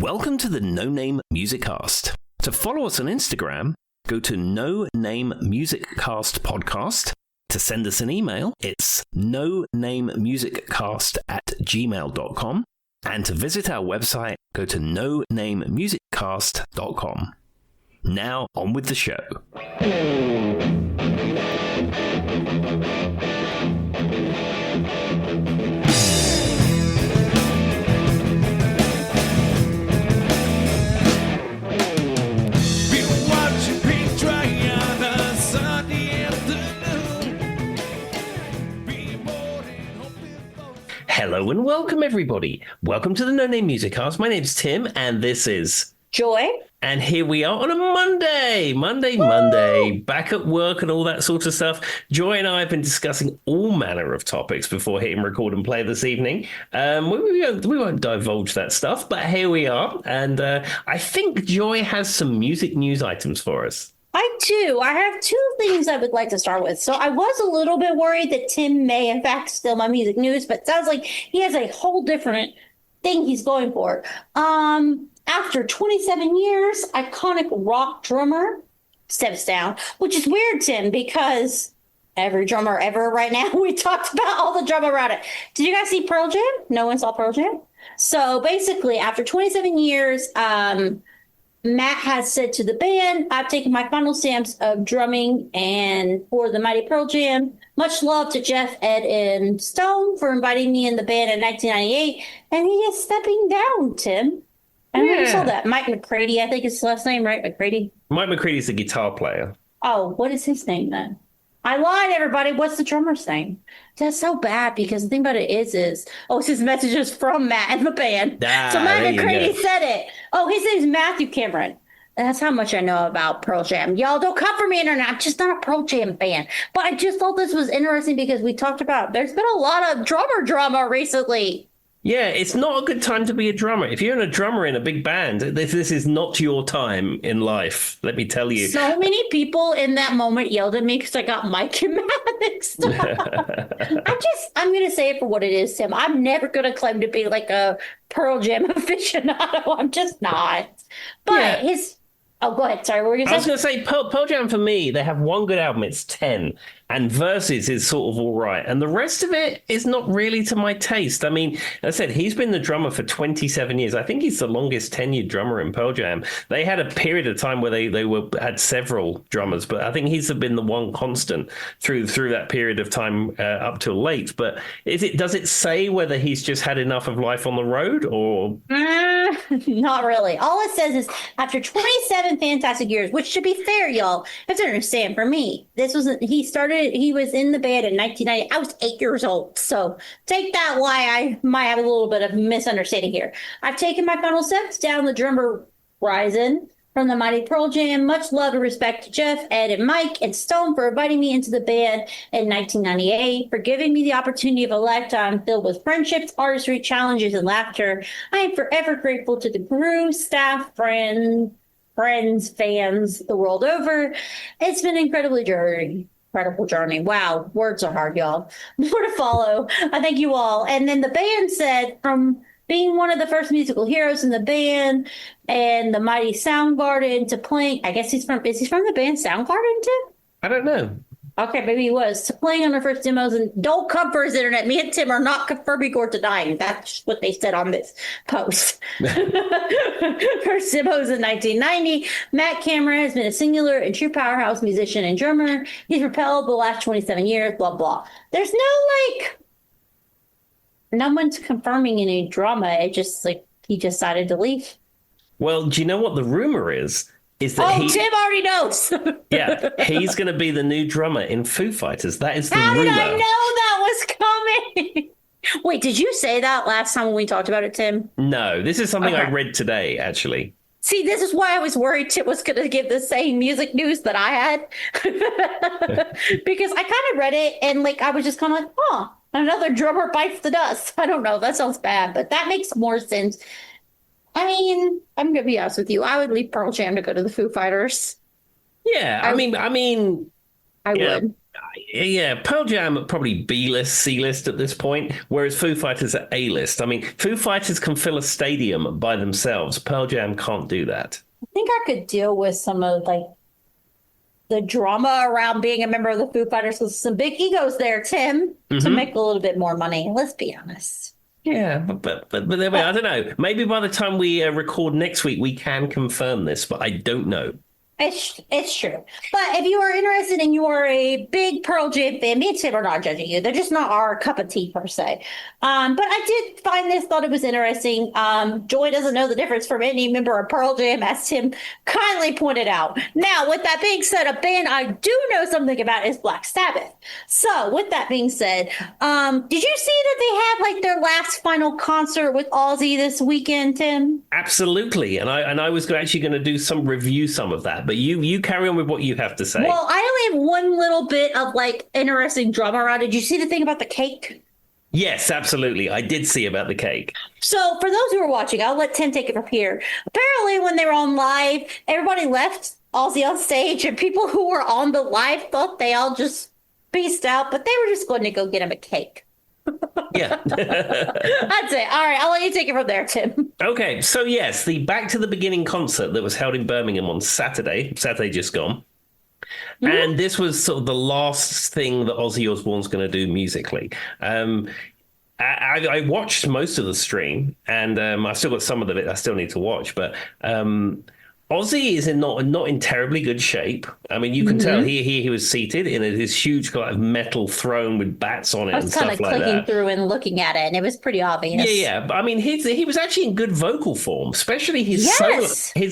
Welcome to the No Name Music Cast. To follow us on Instagram, go to No Name Music Cast Podcast. To send us an email, it's nonamemusiccast@gmail.com. And to visit our website, go to nonamemusiccast.com. Now, on with the show. Hello and welcome, everybody. Welcome to the No Name Music Cast. My name's Tim, and this is Joy. And here we are on a Monday, back at work and all that sort of stuff. Joy and I have been discussing all manner of topics before hitting record and play this evening. We won't divulge that stuff, but here we are. And I think Joy has some music news items for us. I do. I have two things I would like to start with. So I was a little bit worried that Tim may, in fact, steal my music news, but it sounds like he has a whole different thing he's going for. After 27 years, iconic rock drummer steps down, which is weird, Tim, because every drummer ever right now, we talked about all the drama around it. Did you guys see Pearl Jam? No one saw Pearl Jam? So basically, after 27 years, Matt has said to the band, I've taken my final stamps of drumming and for the mighty Pearl Jam. Much love to Jeff, Ed, and Stone for inviting me in the band in 1998. And he is stepping down, Tim. I don't know if you saw that. Mike McCready, I think is his last name, right? McCready? Mike McCready's the guitar player. Oh, what is his name then? I lied, everybody. What's the drummer's name? That's so bad because the thing about it is it's his messages from Matt and the band. So Matt McCready said it. Oh, his name's Matthew Cameron. That's how much I know about Pearl Jam. Y'all don't come for me, internet. I'm just not a Pearl Jam fan. But I just thought this was interesting because we talked about there's been a lot of drummer drama recently. Yeah, it's not a good time to be a drummer. If you're a drummer in a big band, this is not your time in life, let me tell you. So many people in that moment yelled at me because I got Mike and Matt mixed up. I'm going to say it for what it is, Tim. I'm never going to claim to be like a Pearl Jam aficionado. I'm just not. But Oh, go ahead. Sorry, what were you going to say? I was going to say, Pearl Jam, for me, they have one good album. It's 10. And Versus is sort of all right. And the rest of it is not really to my taste. I mean, as I said, he's been the drummer for 27 years. I think he's the longest tenured drummer in Pearl Jam. They had a period of time where they had several drummers, but I think he's been the one constant through that period of time up till late. But does it say whether he's just had enough of life on the road or... Not really. All it says is after 27 fantastic years, which should be fair, y'all. You have to understand, for me, he was in the band in 1990. I was 8 years old. So take that why I might have a little bit of misunderstanding here. I've taken my final steps down the drummer rising from the mighty Pearl Jam. Much love and respect to Jeff, Ed, and Mike, and Stone for inviting me into the band in 1998, for giving me the opportunity of a lifetime filled with friendships, artistry, challenges, and laughter. I am forever grateful to the crew, staff, friends, fans the world over. It's been an incredible journey. Wow, words are hard, y'all. More to follow. I thank you all. And then the band said, from being one of the first musical heroes in the band and the mighty Soundgarden to playing, I guess is he from the band Soundgarden too? I don't know. Okay, maybe he was. To playing on our first demos, and don't come for his internet. Me and Tim are not confirming or denying. That's what they said on this post. First demos in 1990. Matt Cameron has been a singular and true powerhouse musician and drummer. He's propelled the last 27 years, blah, blah. There's no one's confirming any drama. It just he decided to leave. Well, do you know what the rumor is that Tim already knows. Yeah, he's going to be the new drummer in Foo Fighters. That is the rumor. How did I know that was coming? Wait, did you say that last time when we talked about it, Tim? No, this is something I read today, actually. See, this is why I was worried Tim was going to give the same music news that I had. Because I kind of read it and I was just kind of like, another drummer bites the dust. I don't know. That sounds bad, but that makes more sense. I mean, I'm going to be honest with you. I would leave Pearl Jam to go to the Foo Fighters. Yeah, I mean, I would. Yeah, Pearl Jam are probably B-list, C-list at this point, whereas Foo Fighters are A-list. I mean, Foo Fighters can fill a stadium by themselves. Pearl Jam can't do that. I think I could deal with some of like the drama around being a member of the Foo Fighters with some big egos there, Tim, to make a little bit more money. Let's be honest. Yeah, but there we are. I don't know. Maybe by the time we record next week, we can confirm this, but I don't know. It's true. But if you are interested and you are a big Pearl Jam fan, me and Tim are not judging you. They're just not our cup of tea per se. But I did find this, thought it was interesting. Joy doesn't know the difference from any member of Pearl Jam, as Tim kindly pointed out. Now, with that being said, a band I do know something about is Black Sabbath. So with that being said, did you see that they had like their last final concert with Ozzy this weekend, Tim? Absolutely, and I was actually going to do some of that, but you carry on with what you have to say. Well, I only have one little bit of like interesting drama around. Did you see the thing about the cake? Yes, absolutely. I did see about the cake. So for those who are watching, I'll let Tim take it from here. Apparently, when they were on live, everybody left Ozzy on stage, and people who were on the live thought they all just peaced out, but they were just going to go get him a cake. Yeah. That's it. All right, I'll let you take it from there, Tim. Okay, so yes, the Back to the Beginning concert that was held in Birmingham on Saturday just gone. And this was sort of the last thing that Ozzy Osbourne's going to do musically. I watched most of the stream, and I still got some of it I still need to watch, but Ozzy is not in terribly good shape. I mean, you can tell he was seated in this huge kind of metal throne with bats on it and stuff like that. I was kind of clicking through and looking at it, and it was pretty obvious. Yeah. But I mean, he was actually in good vocal form, especially his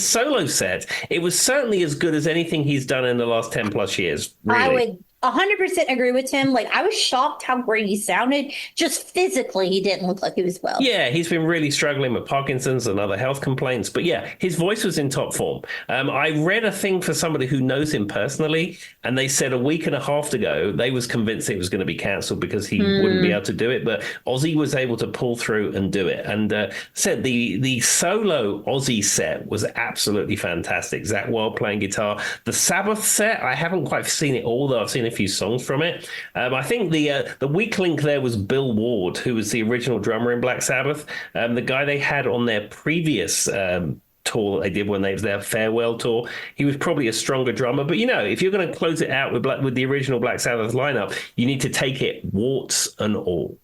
solo set. It was certainly as good as anything he's done in the last 10 plus years. Really. I would 100% agree with him. Like, I was shocked how great he sounded. Just physically, he didn't look like he was well. Yeah, he's been really struggling with Parkinson's and other health complaints. But yeah, his voice was in top form. I read a thing for somebody who knows him personally, and they said a week and a half ago, they was convinced it was going to be cancelled because he wouldn't be able to do it. But Ozzy was able to pull through and do it. And said the solo Ozzy set was absolutely fantastic. Zakk Wylde playing guitar. The Sabbath set, I haven't quite seen it all, though I've seen a few songs from it. I think the weak link there was Bill Ward, who was the original drummer in Black Sabbath. The guy they had on their previous tour that they did when they was their farewell tour. He was probably a stronger drummer, but if you're going to close it out with the original Black Sabbath lineup, you need to take it warts and all.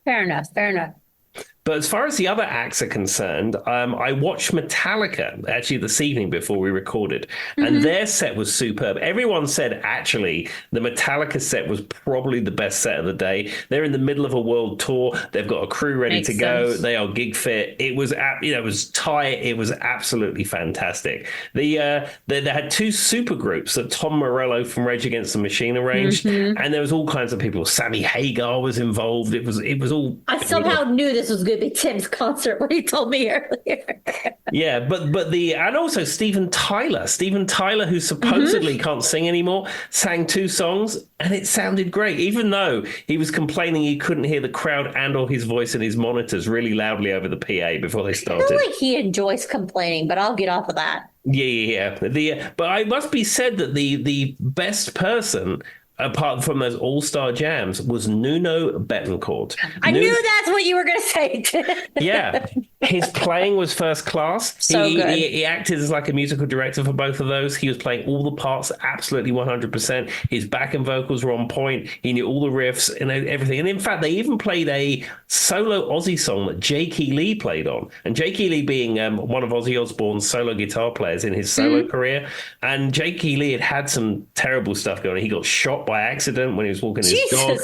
Fair enough. But as far as the other acts are concerned, I watched Metallica actually this evening before we recorded, and their set was superb. Everyone said actually the Metallica set was probably the best set of the day. They're in the middle of a world tour. They've got a crew ready to go. They are gig fit. It was it was tight. It was absolutely fantastic. They had two super groups that Tom Morello from Rage Against the Machine arranged, and there was all kinds of people. Sammy Hagar was involved. It was all. I somehow knew this was good. Be Tim's concert when he told me earlier. Yeah, but and also Steven Tyler, who supposedly can't sing anymore, sang 2 songs and it sounded great, even though he was complaining he couldn't hear the crowd and or his voice in his monitors really loudly over the PA before they started. I feel like he enjoys complaining, but I'll get off of that. Yeah. But I must be said that the best person, apart from those all-star jams, was Nuno Bettencourt. I knew that's what you were going to say. Yeah. His playing was first class. So good. He acted as like a musical director for both of those. He was playing all the parts absolutely 100%. His backing vocals were on point. He knew all the riffs and everything. And in fact, they even played a solo Ozzy song that Jakey Lee played on. And Jakey Lee being one of Ozzy Osbourne's solo guitar players in his solo career. And Jakey Lee had some terrible stuff going on. He got shot by accident when he was walking his dog.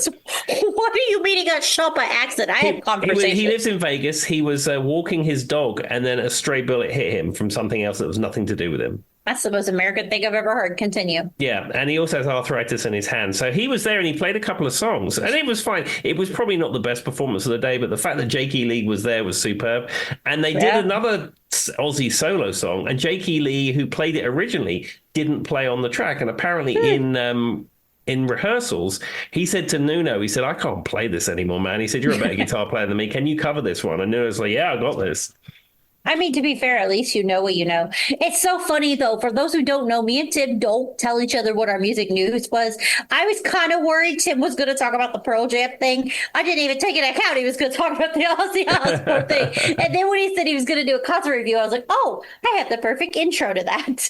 What do you mean he got shot by accident? I had conversations. He lives in Vegas. He was walking his dog, and then a stray bullet hit him from something else that was nothing to do with him. That's the most American thing I've ever heard. Continue. Yeah, and he also has arthritis in his hand. So he was there and he played a couple of songs, and it was fine. It was probably not the best performance of the day, but the fact that Jakey Lee was there was superb. And they did another Ozzy solo song, and Jakey Lee, who played it originally, didn't play on the track. And apparently in rehearsals, he said to Nuno, he said, I can't play this anymore, man. He said, you're a better guitar player than me. Can you cover this one? And Nuno's like, yeah, I got this. I mean, to be fair, at least you know what you know. It's so funny, though. For those who don't know, me and Tim don't tell each other what our music news was. I was kind of worried Tim was going to talk about the Pearl Jam thing. I didn't even take into account he was going to talk about the Ozzy Osbourne thing. And then when he said he was going to do a concert review, I was like, oh, I have the perfect intro to that.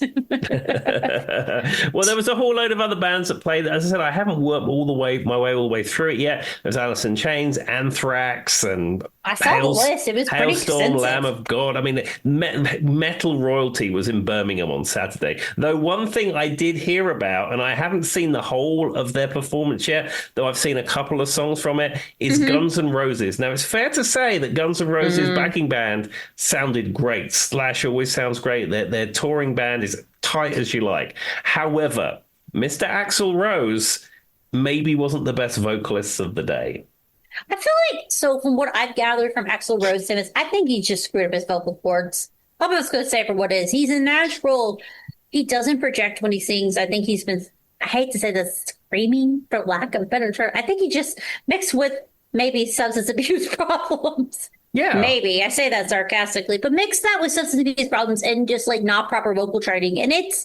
Well, there was a whole load of other bands that played. As I said, I haven't worked my way all the way through it yet. There's Alice in Chains, Anthrax, and I saw the list. It was pretty Hailstorm, extensive. Lamb of God. I mean, metal royalty was in Birmingham on Saturday. Though one thing I did hear about, and I haven't seen the whole of their performance yet, though I've seen a couple of songs from it, is Guns N' Roses. Now, it's fair to say that Guns N' Roses backing band sounded great. Slash always sounds great. Their touring band is tight as you like. However, Mr. Axl Rose maybe wasn't the best vocalist of the day. I feel like, so from what I've gathered from Axl Rose, is I think he just screwed up his vocal cords. I'm just going to say for what it is. He's a natural. He doesn't project when he sings. I think he's been, I hate to say this, screaming for lack of a better term. I think he just mixed with maybe substance abuse problems. Yeah. Maybe. I say that sarcastically, but mix that with substance abuse problems and just like not proper vocal training. And it's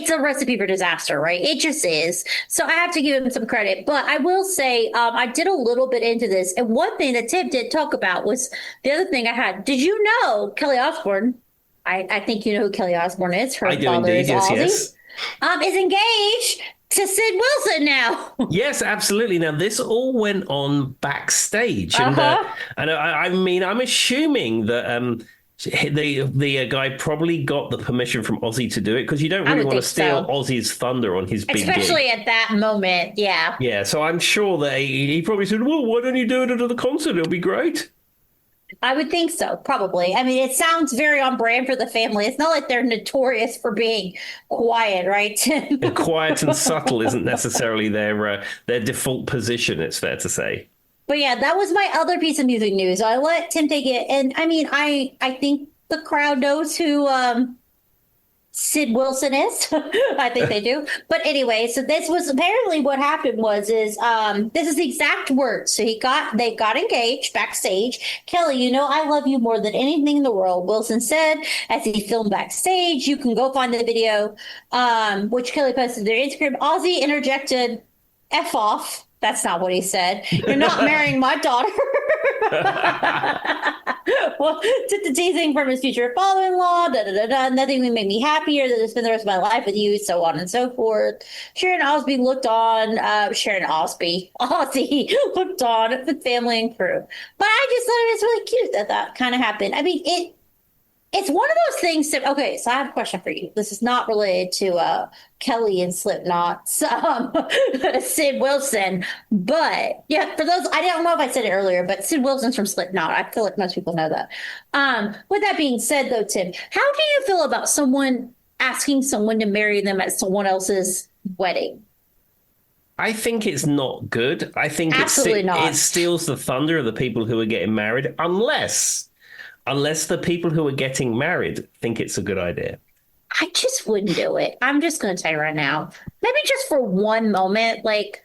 a recipe for disaster, right? It just is. So I have to give him some credit. But I will say, I did a little bit into this. And one thing that Tim did talk about was the other thing I had. Did you know Kelly Osbourne? I think you know who Kelly Osbourne is. Her father is Ozzy. Yes. Is engaged to Sid Wilson now. Yes, absolutely. Now, this all went on backstage. And I mean, I'm assuming that the guy probably got the permission from Ozzy to do it, because you don't really want to steal Ozzy's thunder on his big gig. Especially at that moment, yeah. Yeah, so I'm sure that he probably said, well, why don't you do it at the concert? It'll be great. I would think so, probably. I mean, it sounds very on brand for the family. It's not like they're notorious for being quiet, right? Quiet and subtle isn't necessarily their default position, it's fair to say. But yeah, that was my other piece of music news. I let Tim take it. And I mean, I think the crowd knows who Sid Wilson is. I think they do. But anyway, so this was apparently what happened was this is the exact words. So they got engaged backstage. Kelly, you know I love you more than anything in the world, Wilson said as he filmed backstage. You can go find the video, which Kelly posted to their Instagram. Ozzy interjected, F off. That's not what he said. You're not marrying my daughter. Well, took the teasing from his future father-in-law. Nothing would make me happier than to spend the rest of my life with you, so on and so forth. Ozzy looked on at the family and crew. But I just thought it was really cute that kind of happened. I mean, it's one of those things that, okay, so I have a question for you. This is not related to Kelly and Slipknot's Sid Wilson. But yeah, for those, I don't know if I said it earlier, but Sid Wilson's from Slipknot. I feel like most people know that. With that being said, though, Tim, how do you feel about someone asking someone to marry them at someone else's wedding? I think it's not good. I think it steals the thunder of the people who are getting married, unless the people who are getting married think it's a good idea. I just wouldn't do it. I'm just going to tell you right now. Maybe just for one moment, like,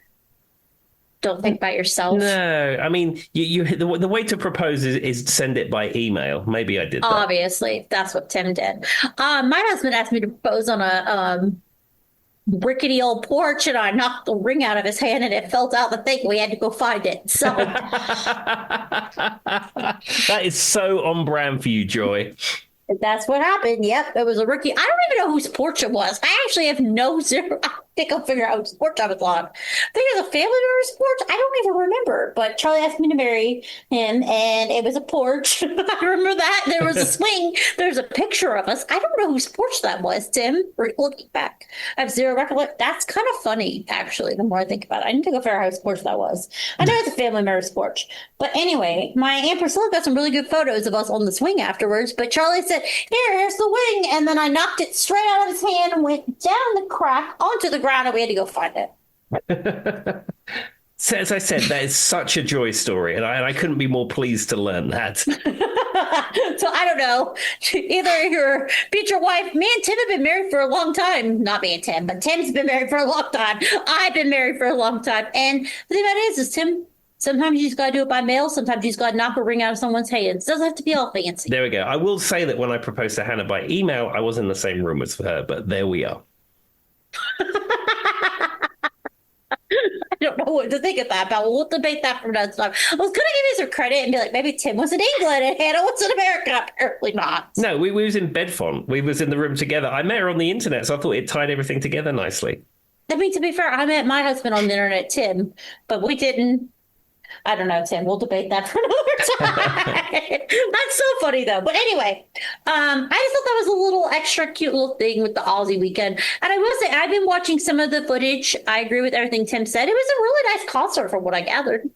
don't think about yourself. No, I mean, the way to propose is send it by email. Maybe I did that. Obviously, that's what Tim did. My husband asked me to propose on a rickety old porch, and I knocked the ring out of his hand and it fell out the thing. We had to go find it. So that is so on brand for you, Joy. That's what happened. Yep, it was a rookie. I don't even know whose porch it was. I actually have no zero. I think I'll figure out whose porch I was on. I think it was a family member's porch. I don't even remember. But Charlie asked me to marry him, and it was a porch. I remember that. There was a swing. There's a picture of us. I don't know whose porch that was, Tim. Looking back, I have zero recollection. That's kind of funny, actually, the more I think about it. I need to go figure out whose porch that was. I know it's a family member's porch. But anyway, my Aunt Priscilla got some really good photos of us on the swing afterwards. But Charlie said, here's the wing. And then I knocked it straight out of his hand and went down the crack onto the ground, and we had to go find it. So, as I said, that is such a Joy story, and I couldn't be more pleased to learn that. So I don't know. Either your future wife, me and Tim have been married for a long time. Not me and Tim, but Tim's been married for a long time. I've been married for a long time. And the thing about it is Tim Sometimes you just got to do it by mail. Sometimes you just got to knock a ring out of someone's hands. It doesn't have to be all fancy. There we go. I will say that when I proposed to Hannah by email, I was in the same room as her, but there we are. I don't know what to think of that, but we'll debate that for another time. I was going to give you some credit and be like, maybe Tim was in England and Hannah was in America. Apparently not. No, we was in Bedfont. We was in the room together. I met her on the internet, so I thought it tied everything together nicely. I mean, to be fair, I met my husband on the internet, Tim, but we didn't. I don't know, Tim. We'll debate that for another time. That's so funny, though. But anyway, I just thought that was a little extra cute little thing with the Aussie weekend. And I will say, I've been watching some of the footage. I agree with everything Tim said. It was a really nice concert from what I gathered.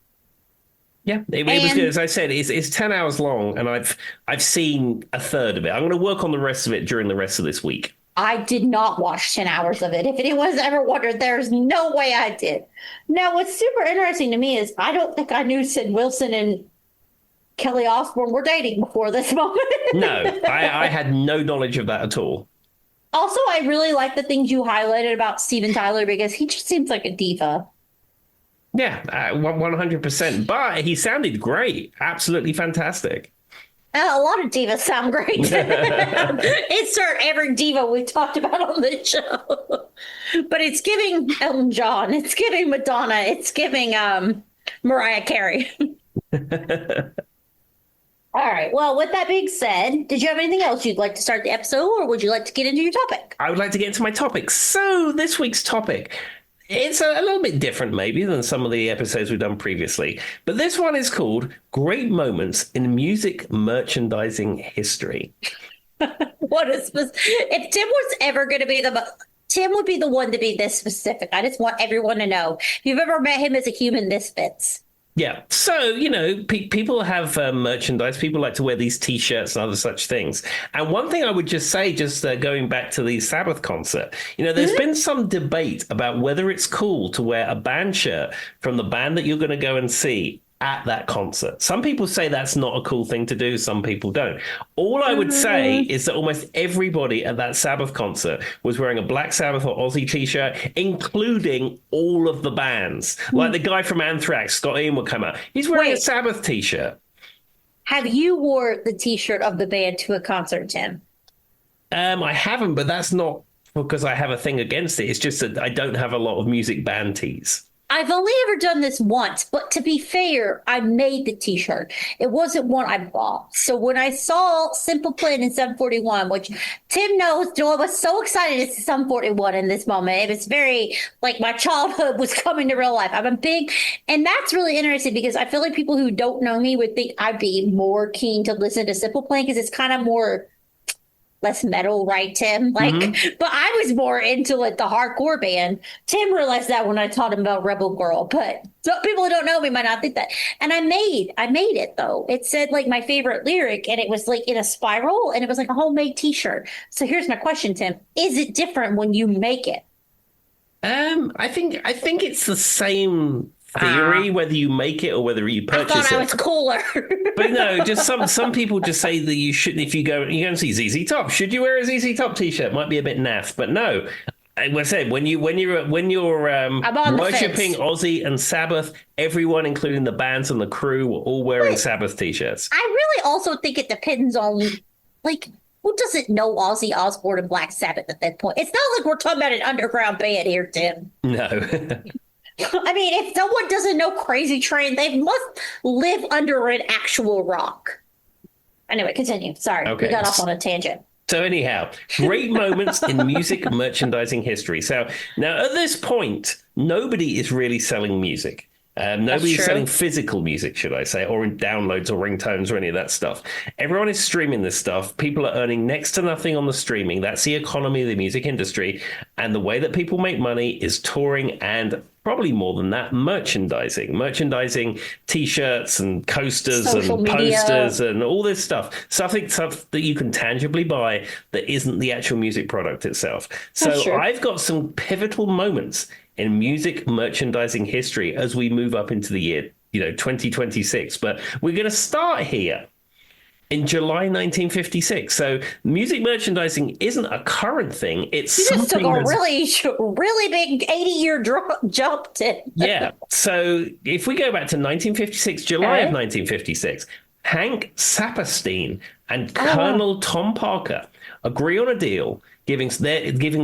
Yeah, it was good. As I said, it's 10 hours long, and I've seen a third of it. I'm going to work on the rest of it during the rest of this week. I did not watch 10 hours of it. If anyone's ever wondered, there's no way I did. Now, what's super interesting to me is I don't think I knew Sid Wilson and Kelly Osbourne were dating before this moment. No, I had no knowledge of that at all. Also, I really like the things you highlighted about Steven Tyler because he just seems like a diva. Yeah, 100%. But he sounded great. Absolutely fantastic. A lot of divas sound great. Insert every diva we've talked about on this show. But it's giving Elton John. It's giving Madonna. It's giving Mariah Carey. All right. Well, with that being said, did you have anything else you'd like to start the episode, or would you like to get into your topic? I would like to get into my topic. So this week's topic, it's a little bit different maybe than some of the episodes we've done previously. But this one is called Great Moments in Music Merchandising History. If Tim was ever going to be Tim would be the one to be this specific. I just want everyone to know. If you've ever met him as a human, this fits. Yeah. So, people have merchandise. People like to wear these T-shirts and other such things. And one thing I would just say, going back to the Sabbath concert, there's been some debate about whether it's cool to wear a band shirt from the band that you're going to go and see at that concert. Some people say that's not a cool thing to do. Some people don't. All I would say is that almost everybody at that Sabbath concert was wearing a Black Sabbath or Ozzy T-shirt, including all of the bands. Like the guy from Anthrax, Scott Ian, would come out. He's wearing a Sabbath T-shirt. Have you wore the T-shirt of the band to a concert, Tim? I haven't, but that's not because I have a thing against it. It's just that I don't have a lot of music band tees. I've only ever done this once, but to be fair, I made the T-shirt. It wasn't one I bought. So when I saw Simple Plan in 741, which Tim knows, I was so excited to see 741 in this moment. It was very, like, my childhood was coming to real life. I'm a big, and that's really interesting because I feel like people who don't know me would think I'd be more keen to listen to Simple Plan because it's kind of more less metal, right, Tim? But I was more into like the hardcore band. Tim realized that when I taught him about Rebel Girl, but some people who don't know me might not think that. And I made it though. It said like my favorite lyric, and it was like in a spiral, and it was like a homemade T-shirt. So here's my question, Tim: is it different when you make it? I think it's the same theory, whether you make it or whether you purchase it. I thought I was cooler. But no, just some people just say that you shouldn't. If you go and see ZZ Top, should you wear a ZZ Top T-shirt? Might be a bit naff, but no. Like I said, when you're worshipping Ozzy and Sabbath, everyone, including the bands and the crew, were all wearing Sabbath T-shirts. I really also think it depends on, like, who doesn't know Ozzy Osbourne and Black Sabbath at that point? It's not like we're talking about an underground band here, Tim. No. I mean, if someone doesn't know Crazy Train, they must live under an actual rock. Anyway, continue. Sorry, we got off on a tangent. So anyhow, great moments in music merchandising history. So now at this point, nobody is really selling music. Nobody's selling physical music, should I say, or in downloads or ringtones or any of that stuff. Everyone is streaming this stuff. People are earning next to nothing on the streaming. That's the economy of the music industry. And the way that people make money is touring and probably more than that, merchandising T-shirts and coasters Social and media. posters and all this stuff that you can tangibly buy that isn't the actual music product itself. So I've got some pivotal moments in music merchandising history as we move up into the year, 2026. But we're going to start here in July 1956. So music merchandising isn't a current thing. It's You just took something a that's really big 80-year jump to. yeah. So if we go back to 1956, July of Okay. 1956, Hank Saperstein and Oh, Colonel Tom Parker agree on a deal giving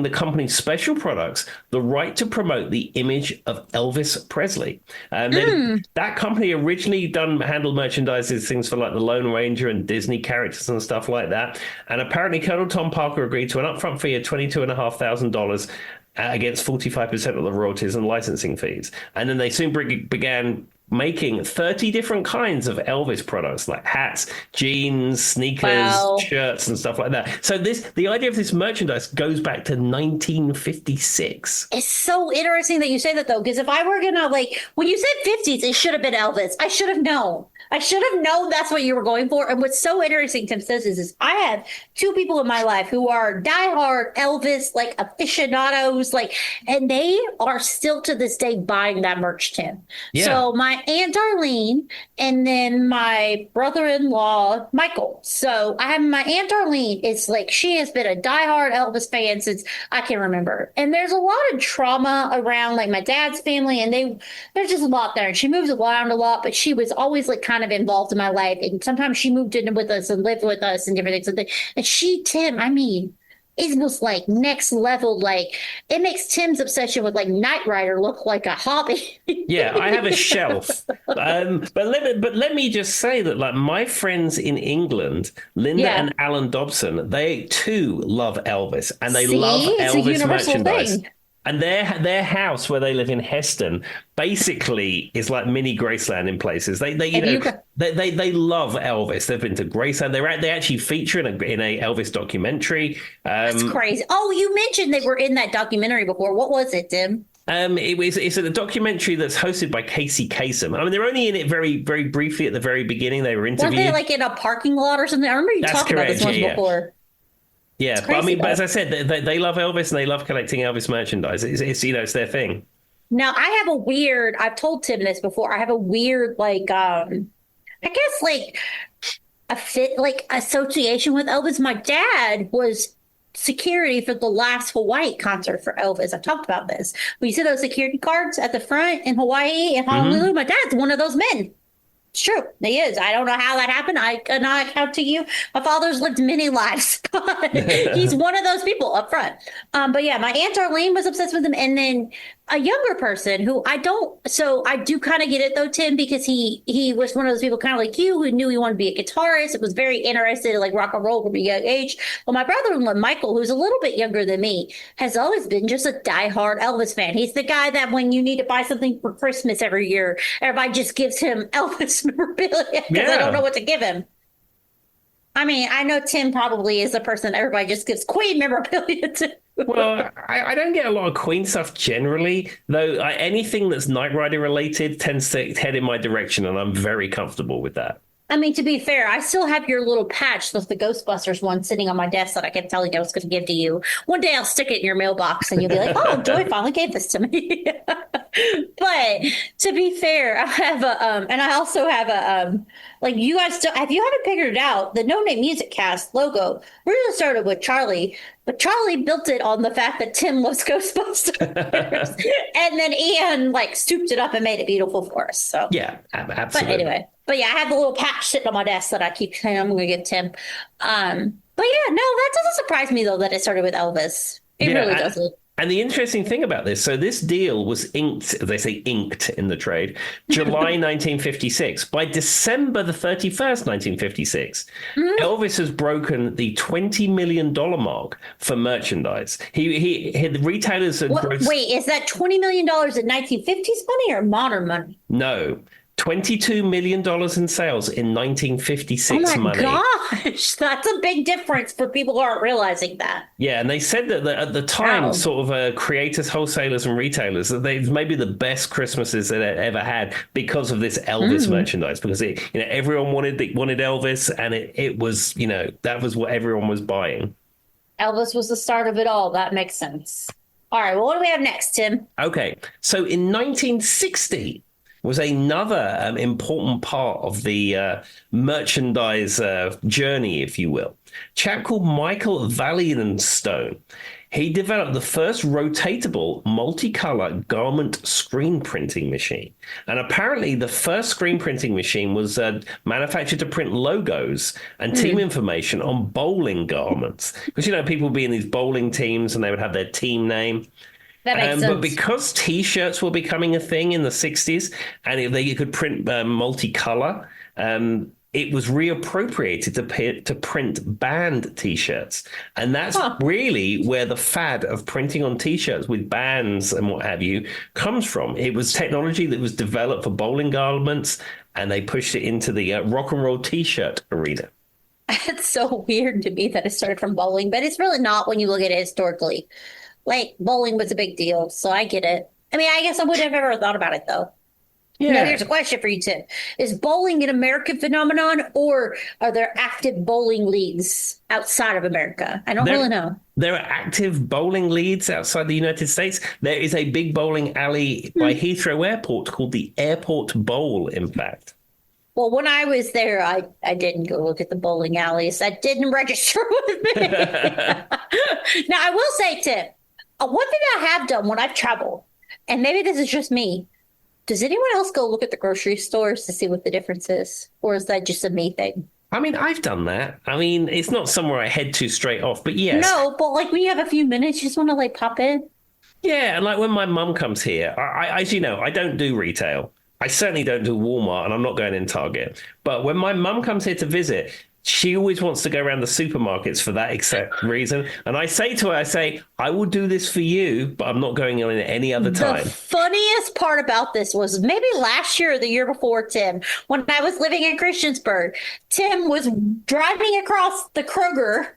the company special products the right to promote the image of Elvis Presley. That company originally handled merchandise things for like the Lone Ranger and Disney characters and stuff like that. And apparently Colonel Tom Parker agreed to an upfront fee of $22,500 against 45% of the royalties and licensing fees. And then they soon began making 30 different kinds of Elvis products like hats, jeans, sneakers, wow. shirts, and stuff like that. So the idea of this merchandise goes back to 1956. It's so interesting that you say that though, because if I were gonna like when you said 50s, it should have been Elvis. I should have known. I should have known that's what you were going for. And what's so interesting, Tim says, is I have two people in my life who are diehard Elvis like aficionados, like, and they are still to this day buying that merch, Tim. Yeah. So my Aunt Darlene and then my brother-in-law Michael. So I have my Aunt Darlene. It's like she has been a diehard Elvis fan since I can remember. And there's a lot of trauma around like my dad's family, and there's just a lot there. And she moves around a lot, but she was always like kind of involved in my life. And sometimes she moved in with us and lived with us and different things. And she, Tim, I mean, it was like next level. Like it makes Tim's obsession with like Knight Rider look like a hobby. Yeah, I have a shelf. But let me just say that like my friends in England, Linda Yeah. and Alan Dobson, they too love Elvis and they See? love It's a Elvis universal merchandise. thing. And their house where they live in Heston basically is like mini Graceland in places. They you And know you go, they love Elvis. They've been to Graceland. They actually feature in a Elvis documentary. that's crazy. Oh, you mentioned they were in that documentary before. What was it, Tim? It's a documentary that's hosted by Casey Kasem. I mean, they're only in it very, very briefly at the very beginning. They were Weren't interviewed. they like in a parking lot or something? I remember you That's talking about this correct, once yeah. before. Yeah, It's but I crazy, mean, but though. as I said, they love Elvis and they love collecting Elvis merchandise. It's it's their thing. Now I have a weird, I've told Tim this before. I have a weird I guess like association with Elvis. My dad was security for the last Hawaii concert for Elvis. I've talked about this. When you see those security cards at the front in Hawaii and Honolulu, my dad's one of those men. It's true. He is. I don't know how that happened. I cannot account to you. My father's lived many lives, but he's one of those people up front. But yeah, my Aunt Arlene was obsessed with him. And then a younger person who so I do kind of get it though, Tim, because he was one of those people kind of like you who knew he wanted to be a guitarist. It was very interested in like rock and roll from a young age. Well, my brother-in-law, Michael, who's a little bit younger than me, has always been just a diehard Elvis fan. He's the guy that when you need to buy something for Christmas every year, everybody just gives him Elvis memorabilia because they don't know what to give him. I mean, I know Tim probably is the person everybody just gives Queen memorabilia to. Well, I don't get a lot of Queen stuff generally, though. Anything that's Knight Rider related tends to head in my direction, and I'm very comfortable with that. I mean, to be fair, I still have your little patch with the Ghostbusters one sitting on my desk that I kept telling you I was going to give to you. One day I'll stick it in your mailbox and you'll be like, oh, Joy finally gave this to me. But to be fair, I have and I also have like you guys still, if you haven't figured it out, the No Name Music Cast logo really started with Charlie, but Charlie built it on the fact that Tim loves Ghostbusters. And then Ian like stooped it up and made it beautiful for us. So Yeah, absolutely. but anyway, but yeah, I have the little patch sitting on my desk that I keep saying I'm going to give Tim. But yeah, no, that doesn't surprise me though that it started with Elvis. It really doesn't. And the interesting thing about this, so this deal was inked, as they say, inked in the trade, July 1956. By December the 31st, 1956, Elvis has broken the $20 million mark for merchandise. The retailers had Wait, is that $20 million in 1950s money or modern money? No. $22 million in sales in 1956 Oh my money. gosh, that's a big difference for people who aren't realizing that. Yeah, and they said that at the time, Wow. sort of creators, wholesalers, and retailers, that they maybe the best Christmases that they ever had because of this Elvis merchandise. Because everyone wanted Elvis, and it was that was what everyone was buying. Elvis was the start of it all. That makes sense. All right, well, what do we have next, Tim? Okay, so in 1960. was another important part of the merchandise journey, if you will. A chap called Michael Stone. He developed the first rotatable multicolor garment screen printing machine. And apparently the first screen printing machine was manufactured to print logos and team information on bowling garments. Because, people would be in these bowling teams and they would have their team name. That makes sense. But because T-shirts were becoming a thing in the 60s and you could print multicolor, it was reappropriated to print band T-shirts. And that's really where the fad of printing on T-shirts with bands and what have you comes from. It was technology that was developed for bowling garments, and they pushed it into the rock and roll T-shirt arena. It's so weird to me that it started from bowling, but it's really not when you look at it historically. Like, bowling was a big deal, so I get it. I mean, I guess I would have ever thought about it, though. Yeah. Now, here's a question for you, Tim. Is bowling an American phenomenon, or are there active bowling leagues outside of America? I don't really know. There are active bowling leagues outside the United States. There is a big bowling alley by Heathrow Airport called the Airport Bowl, in fact. Well, when I was there, I didn't go look at the bowling alleys. That didn't register with me. Now, I will say, Tim, one thing I have done when I've traveled, and maybe this is just me, does anyone else go look at the grocery stores to see what the difference is? Or is that just a me thing? I mean, I've done that. I mean, it's not somewhere I head to straight off, but yes. No, but like when you have a few minutes, you just want to pop in. Yeah, and like when my mum comes here, as you know, I don't do retail. I certainly don't do Walmart, and I'm not going in Target. But when my mum comes here to visit, she always wants to go around the supermarkets for that exact reason. And I say to her, I will do this for you, but I'm not going in at any other time. The funniest part about this was maybe last year or the year before, Tim, when I was living in Christiansburg, Tim was driving across the Kroger.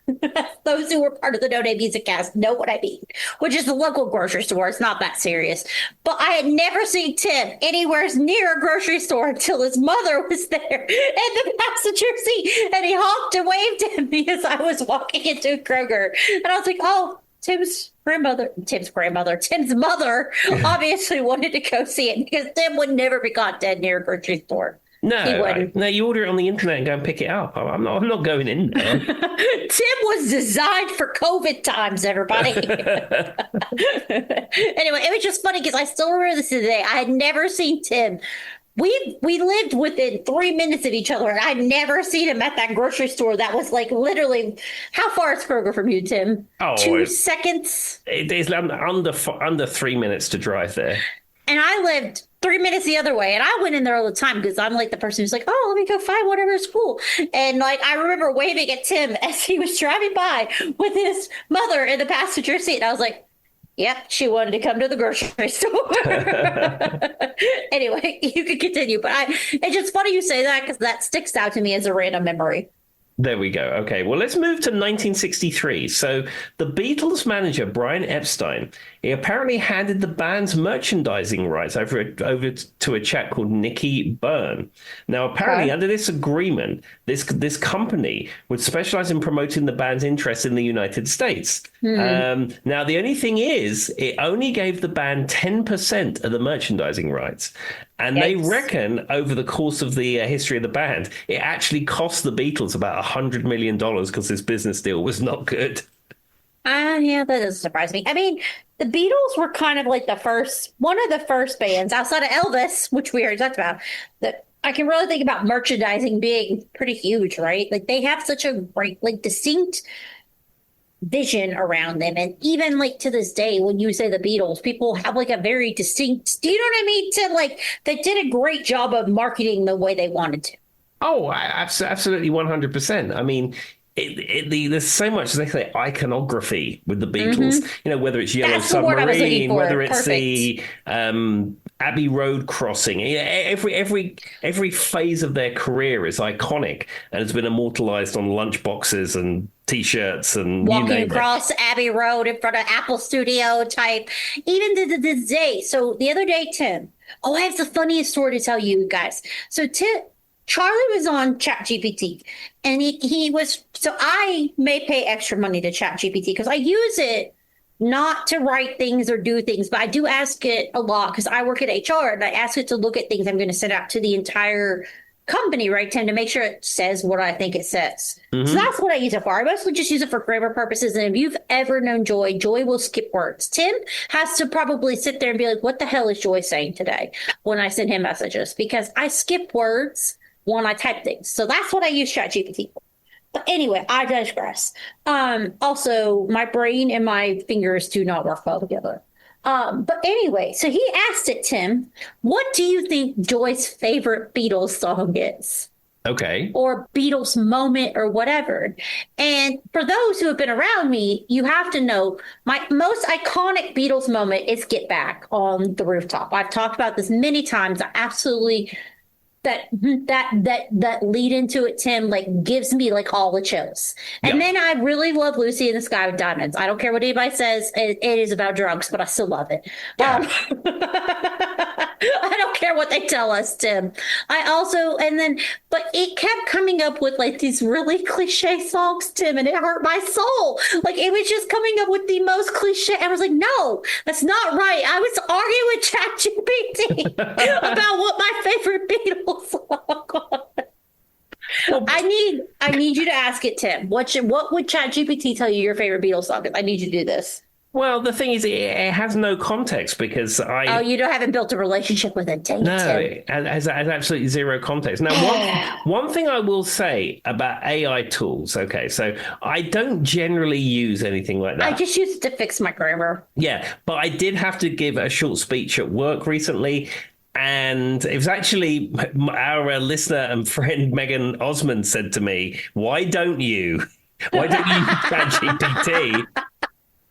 Those who were part of the No Name Music Cast know what I mean, which is the local grocery store. It's not that serious. But I had never seen Tim anywhere near a grocery store until his mother was there in the passenger seat. And he honked and waved at me as I was walking into Kroger. And I was like, oh, Tim's mother obviously wanted to go see it because Tim would never be caught dead near a grocery store. No, no, you order it on the internet and go and pick it up. I'm not going in there. Tim was designed for COVID times, everybody. Anyway, it was just funny because I still remember this today. I had never seen Tim. We lived within 3 minutes of each other, and I'd never seen him at that grocery store. That was literally, how far is Kroger from you, Tim? Oh, 2 seconds? It is under 3 minutes to drive there. And I lived 3 minutes the other way, and I went in there all the time because I'm the person who's oh, let me go find whatever is cool. And I remember waving at Tim as he was driving by with his mother in the passenger seat. And I was like, yep, she wanted to come to the grocery store. Anyway, you can continue. But it's just funny you say that because that sticks out to me as a random memory. There we go. Okay, well, let's move to 1963. So the Beatles manager, Brian Epstein, he apparently handed the band's merchandising rights over to a chap called Nicky Byrne. Now, apparently, under this agreement, this company would specialize in promoting the band's interest in the United States. Now, the only thing is, it only gave the band 10% of the merchandising rights. And they reckon over the course of the history of the band, it actually cost the Beatles about $100 million because this business deal was not good. Yeah, that doesn't surprise me. I mean, the Beatles were kind of one of the first bands outside of Elvis, which we already talked about, that I can really think about merchandising being pretty huge, right? They have such a great, distinct vision around them. And even to this day, when you say the Beatles, people have a very distinct, do you know what I mean? They did a great job of marketing the way they wanted to. Oh, absolutely 100%. I mean, there's so much, as they say, iconography with the Beatles, whether it's Yellow Submarine, whether it's the Abbey Road crossing. Every phase of their career is iconic and has been immortalized on lunchboxes and T-shirts and walking across Abbey Road in front of Apple Studio type, even to this day. So the other day, Tim, I have the funniest story to tell you guys. So Charlie was on ChatGPT, and he was, so I may pay extra money to ChatGPT because I use it not to write things or do things, but I do ask it a lot because I work at HR and I ask it to look at things I'm going to send out to the entire company, right, Tim, to make sure it says what I think it says. So that's what I use it for. I mostly just use it for grammar purposes. And if you've ever known Joy, Joy will skip words. Tim has to probably sit there and be like, what the hell is Joy saying today when I send him messages? Because I skip words when I type things. So that's what I use ChatGPT for. But anyway, I digress. Also, my brain and my fingers do not work well together. But anyway, so he asked it, Tim, what do you think Joy's favorite Beatles song is? Okay. Or Beatles moment or whatever. And for those who have been around me, you have to know my most iconic Beatles moment is Get Back on the Rooftop. I've talked about this many times. I absolutely that lead into it, Tim, like gives me like all the chills. And then I really love Lucy in the Sky with Diamonds. I don't care what anybody says. It is about drugs, but I still love it. I don't care what they tell us, Tim. But it kept coming up with like these really cliche songs, Tim, and it hurt my soul. Like it was just coming up with the most cliche. I was like, no, that's not right. I was arguing with ChatGPT about what my favorite Beatles song was. Well, I need you to ask it, Tim. What would ChatGPT tell you your favorite Beatles song is? I need you to do this. Well, the thing is, it has no context because haven't built a relationship with it. No, it has absolutely zero context. Now, one thing I will say about AI tools, okay, so I don't generally use anything like that. I just use it to fix my grammar. Yeah, but I did have to give a short speech at work recently. And it was actually our listener and friend Megan Osmond said to me, why don't you use ChatGPT?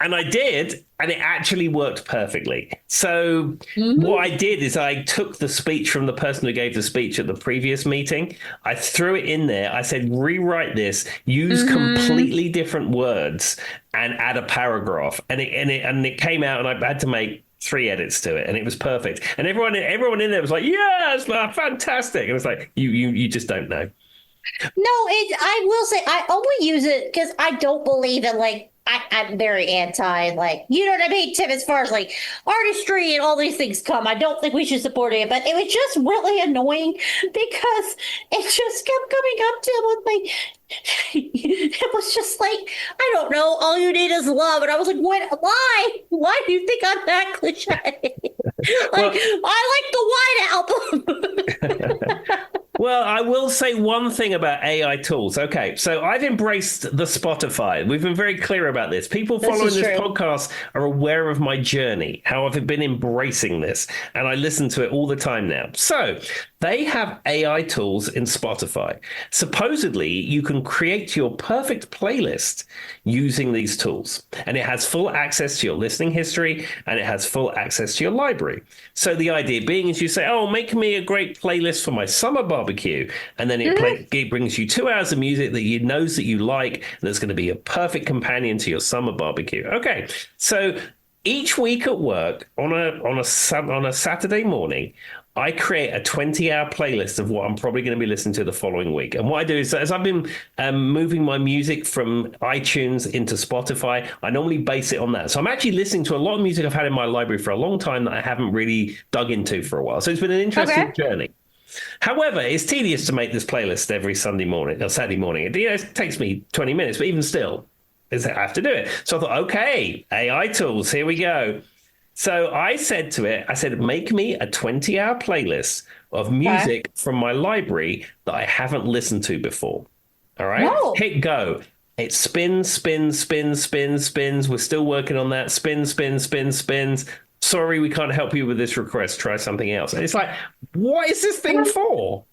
And I did, and it actually worked perfectly. So what I did is I took the speech from the person who gave the speech at the previous meeting. I threw it in there. I said, rewrite this, use completely different words, and add a paragraph. And it came out, and I had to make 3 edits to it, and it was perfect. And everyone in there was like, "Yes, fantastic!" And it was like, you just don't know. No, I will say I only use it because I don't believe in like. I'm very anti, like, you know what I mean, Tim, as far as like artistry and all these things come. I don't think we should support it, but it was just really annoying because it just kept coming up to with like, it was just like, I don't know, all you need is love. And I was like, what? Why do you think I'm that cliche? I like the White Album. Well, I will say one thing about AI tools. Okay, so I've embraced the Spotify. We've been very clear about this. People following this podcast are aware of my journey, how I've been embracing this, and I listen to it all the time now. So they have AI tools in Spotify. Supposedly, you can create your perfect playlist using these tools, and it has full access to your listening history, and it has full access to your library. So the idea being is you say, oh, make me a great playlist for my summer barbecue, and then it brings you 2 hours of music that you knows that you like, and that's going to be a perfect companion to your summer barbecue. Okay, so each week at work on a Saturday morning, I create a 20-hour playlist of what I'm probably going to be listening to the following week. And what I do is, as I've been moving my music from iTunes into Spotify, I normally base it on that. So I'm actually listening to a lot of music I've had in my library for a long time that I haven't really dug into for a while. So it's been an interesting journey. However, it's tedious to make this playlist every Sunday morning or Saturday morning. It takes me 20 minutes, but even still, I have to do it. So I thought, okay, AI tools, here we go. So I said to it, make me a 20-hour playlist of music from my library that I haven't listened to before. All right? No. Hit go. It spins. We're still working on that. Spins. Sorry, we can't help you with this request. Try something else. And it's like, what is this thing for?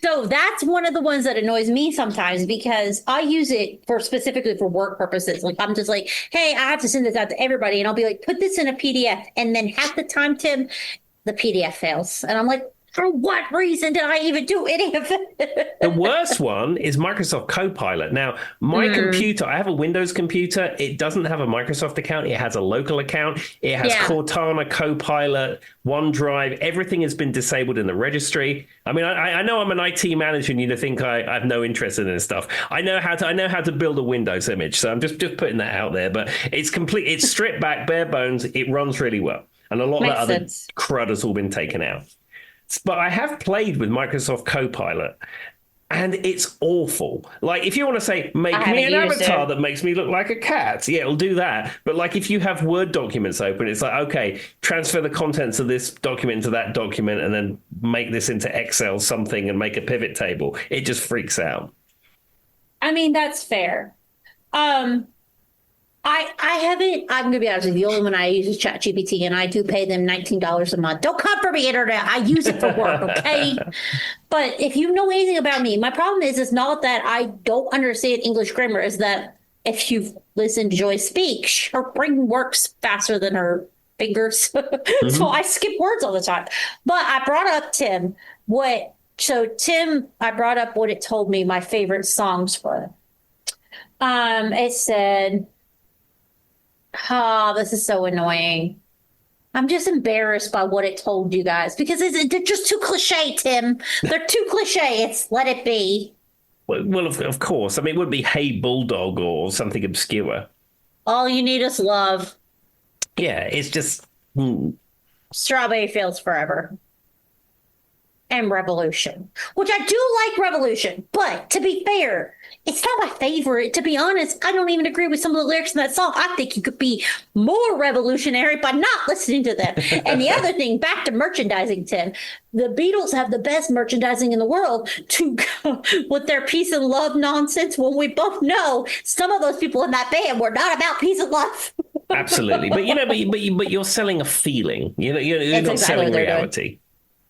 So that's one of the ones that annoys me sometimes because I use it specifically for work purposes. Like I'm just like, hey, I have to send this out to everybody. And I'll be like, put this in a PDF. And then half the time, Tim, the PDF fails. And I'm like, For what reason did I even do any of The it? worst one is Microsoft Copilot. Now, my computer, I have a Windows computer. It doesn't have a Microsoft account. It has a local account. It has Yeah. Cortana, Copilot, OneDrive. Everything has been disabled in the registry. I mean, I know I'm an IT manager, and you think I have no interest in this stuff. I know how to build a Windows image, so I'm just putting that out there. But it's complete. It's stripped back, bare bones. It runs really well, and a lot of Makes that other sense. crud has all been taken out. But I have played with Microsoft Copilot, and it's awful. Like, if you want to say, make I me an haven't used avatar it. that makes me look like a cat, yeah, it'll do that. But like, if you have Word documents open, it's like, okay, transfer the contents of this document to that document, and then make this into Excel something and make a pivot table. It just freaks out. I mean, that's fair. Um, I haven't, I'm gonna be honest with you, the only one I use is ChatGPT, and I do pay them $19 a month. Don't come for me, internet. I use it for work, okay? But if you know anything about me, my problem is not that I don't understand English grammar, is that if you've listened to Joy speak, her brain works faster than her fingers. So I skip words all the time. But I brought up Tim, I brought up what it told me my favorite songs were. It said, oh, this is so annoying. I'm just embarrassed by what it told you guys because they're just too cliche, Tim. They're too cliche. It's let it be. Well, of course. I mean, it would be Hey Bulldog or something obscure. All you need is love. Yeah, it's just. Strawberry Fields Forever. And Revolution, which I do like Revolution, but to be fair, it's not my favorite. To be honest, I don't even agree with some of the lyrics in that song. I think you could be more revolutionary by not listening to them. And the other thing, back to merchandising, Tim, the Beatles have the best merchandising in the world to go with their peace and love nonsense when we both know some of those people in that band were not about peace and love. Absolutely. But, but you're selling a feeling. You're It's not exactly selling what they're doing. reality.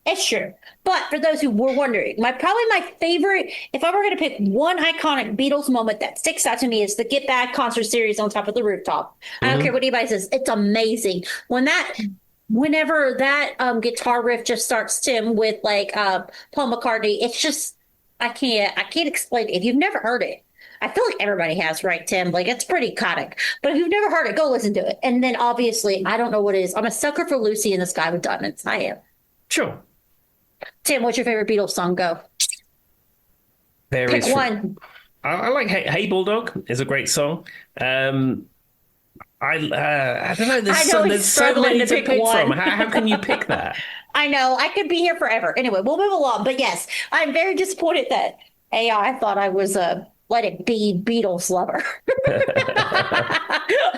It's true. But for those who were wondering, probably my favorite, if I were going to pick one iconic Beatles moment that sticks out to me, is the Get Back concert series on top of the rooftop. I don't care what anybody says. It's amazing. Whenever that guitar riff just starts, Tim, with like Paul McCartney, it's just, I can't explain it. If you've never heard it, I feel like everybody has, right, Tim? Like, it's pretty iconic. But if you've never heard it, go listen to it. And then obviously, I don't know what it is. I'm a sucker for Lucy in the Sky with Diamonds. I am. Sure. Tim, what's your favorite Beatles song? Go. Pick one. I like Hey Bulldog is a great song. I don't know. I know he's There's so struggling many to to pick pick one. from. How can you pick that? I know. I could be here forever. Anyway, we'll move along. But yes, I'm very disappointed that AI thought I was a Let It Be Beatles lover.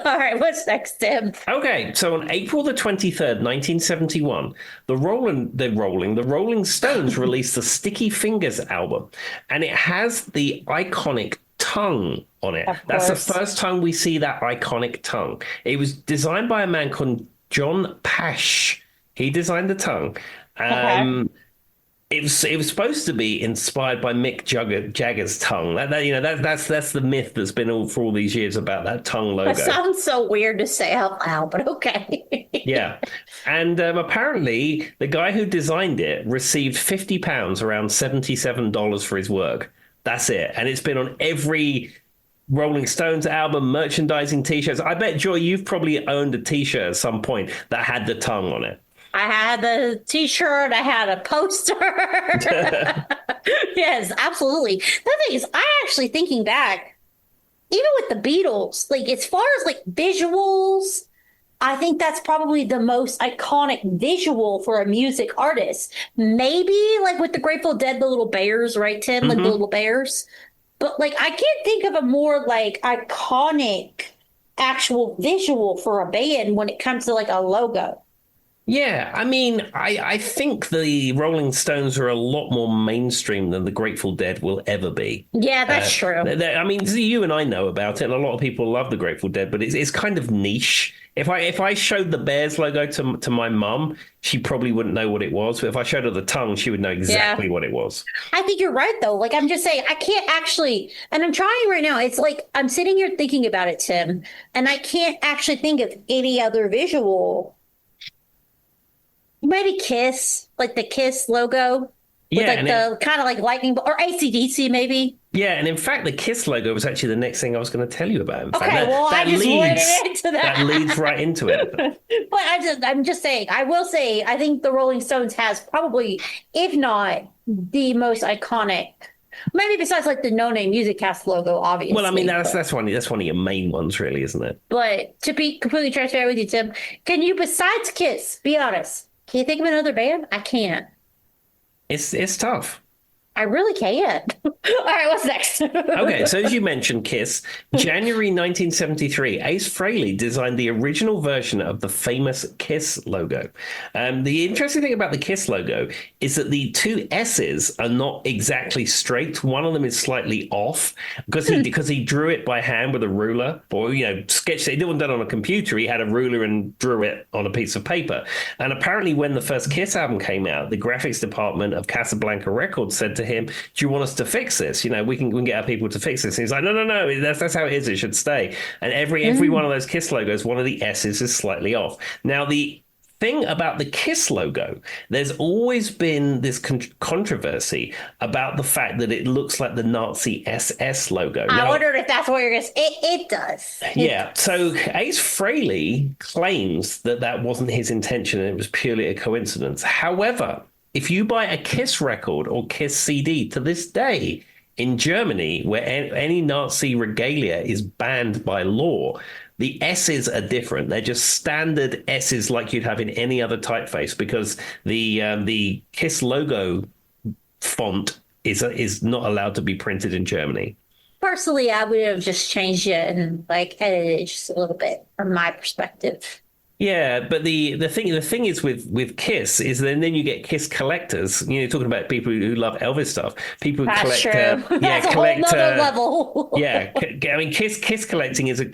All right, what's next, Tim? Okay, so on April the 23rd, 1971, the Rolling Stones released the Sticky Fingers album, and it has the iconic tongue on it. Of That's the course. first time we see that iconic tongue. It was designed by a man called John Pash. He designed the tongue. Okay. It was supposed to be inspired by Mick Jagger's tongue. That's the myth that's been all for all these years about that tongue logo. That sounds so weird to say out loud, but okay. Yeah. And apparently the guy who designed it received £50, around $77 for his work. That's it. And it's been on every Rolling Stones album, merchandising t-shirts. I bet, Joy, you've probably owned a t-shirt at some point that had the tongue on it. I had the t-shirt, I had a poster. Yes, absolutely. The thing is, I actually thinking back, even with the Beatles, like as far as like visuals, I think that's probably the most iconic visual for a music artist. Maybe like with the Grateful Dead, the little bears, right, Tim? Like the little bears. But like I can't think of a more like iconic actual visual for a band when it comes to like a logo. Yeah, I mean, I think the Rolling Stones are a lot more mainstream than the Grateful Dead will ever be. Yeah, that's true. I mean, you and I know about it, and a lot of people love the Grateful Dead, but it's kind of niche. If I showed the Bears logo to my mum, she probably wouldn't know what it was. But if I showed her the tongue, she would know exactly what it was. I think you're right, though. Like, I'm just saying, I can't actually, and I'm trying right now. It's like I'm sitting here thinking about it, Tim, and I can't actually think of any other visual Maybe Kiss, like the Kiss logo with Yeah, like and the kind of like lightning or AC/DC maybe. yeah, and in fact, the Kiss logo was actually the next thing I was going to tell you about. In fact, Okay, well, I just went into that leads that. right into it. But I'm just saying, I will say, I think the Rolling Stones has probably, if not the most iconic, maybe besides like the No Name Music Cast logo, Well, I mean, obviously. that's one of your main ones, really, isn't it? But to be completely transparent with you, Tim, can you, besides Kiss, be honest? Can you think of another band? I can't. It's tough. I really can't. All right, what's next? Okay, so as you mentioned, Kiss, January 1973, Ace Frehley designed the original version of the famous Kiss logo. The interesting thing about the Kiss logo is that the two S's are not exactly straight. One of them is slightly off because he drew it by hand with a ruler, or sketched it. It wasn't done on a computer. He had a ruler and drew it on a piece of paper. And apparently, when the first Kiss album came out, the graphics department of Casablanca Records said to him, "Do you want us to fix this? We can get our people to fix this." And he's like, no, that's how it is. It should stay. And every one of those Kiss logos, one of the S's is slightly off. Now, the thing about the Kiss logo, there's always been this controversy about the fact that it looks like the Nazi SS logo. I wondered if that's what you're going to say. It does. Yeah. So Ace Frehley claims that that wasn't his intention and it was purely a coincidence. However, if you buy a Kiss record or Kiss CD to this day in Germany, where any Nazi regalia is banned by law, the S's are different. They're just standard S's like you'd have in any other typeface because the Kiss logo font is not allowed to be printed in Germany. Personally, I would have just changed it and like edited it just a little bit from my perspective. Yeah, but the thing is with Kiss is then you get Kiss collectors. Talking about people who love Elvis stuff. People who That's collect, true. That's a whole nother level. yeah, I mean Kiss collecting is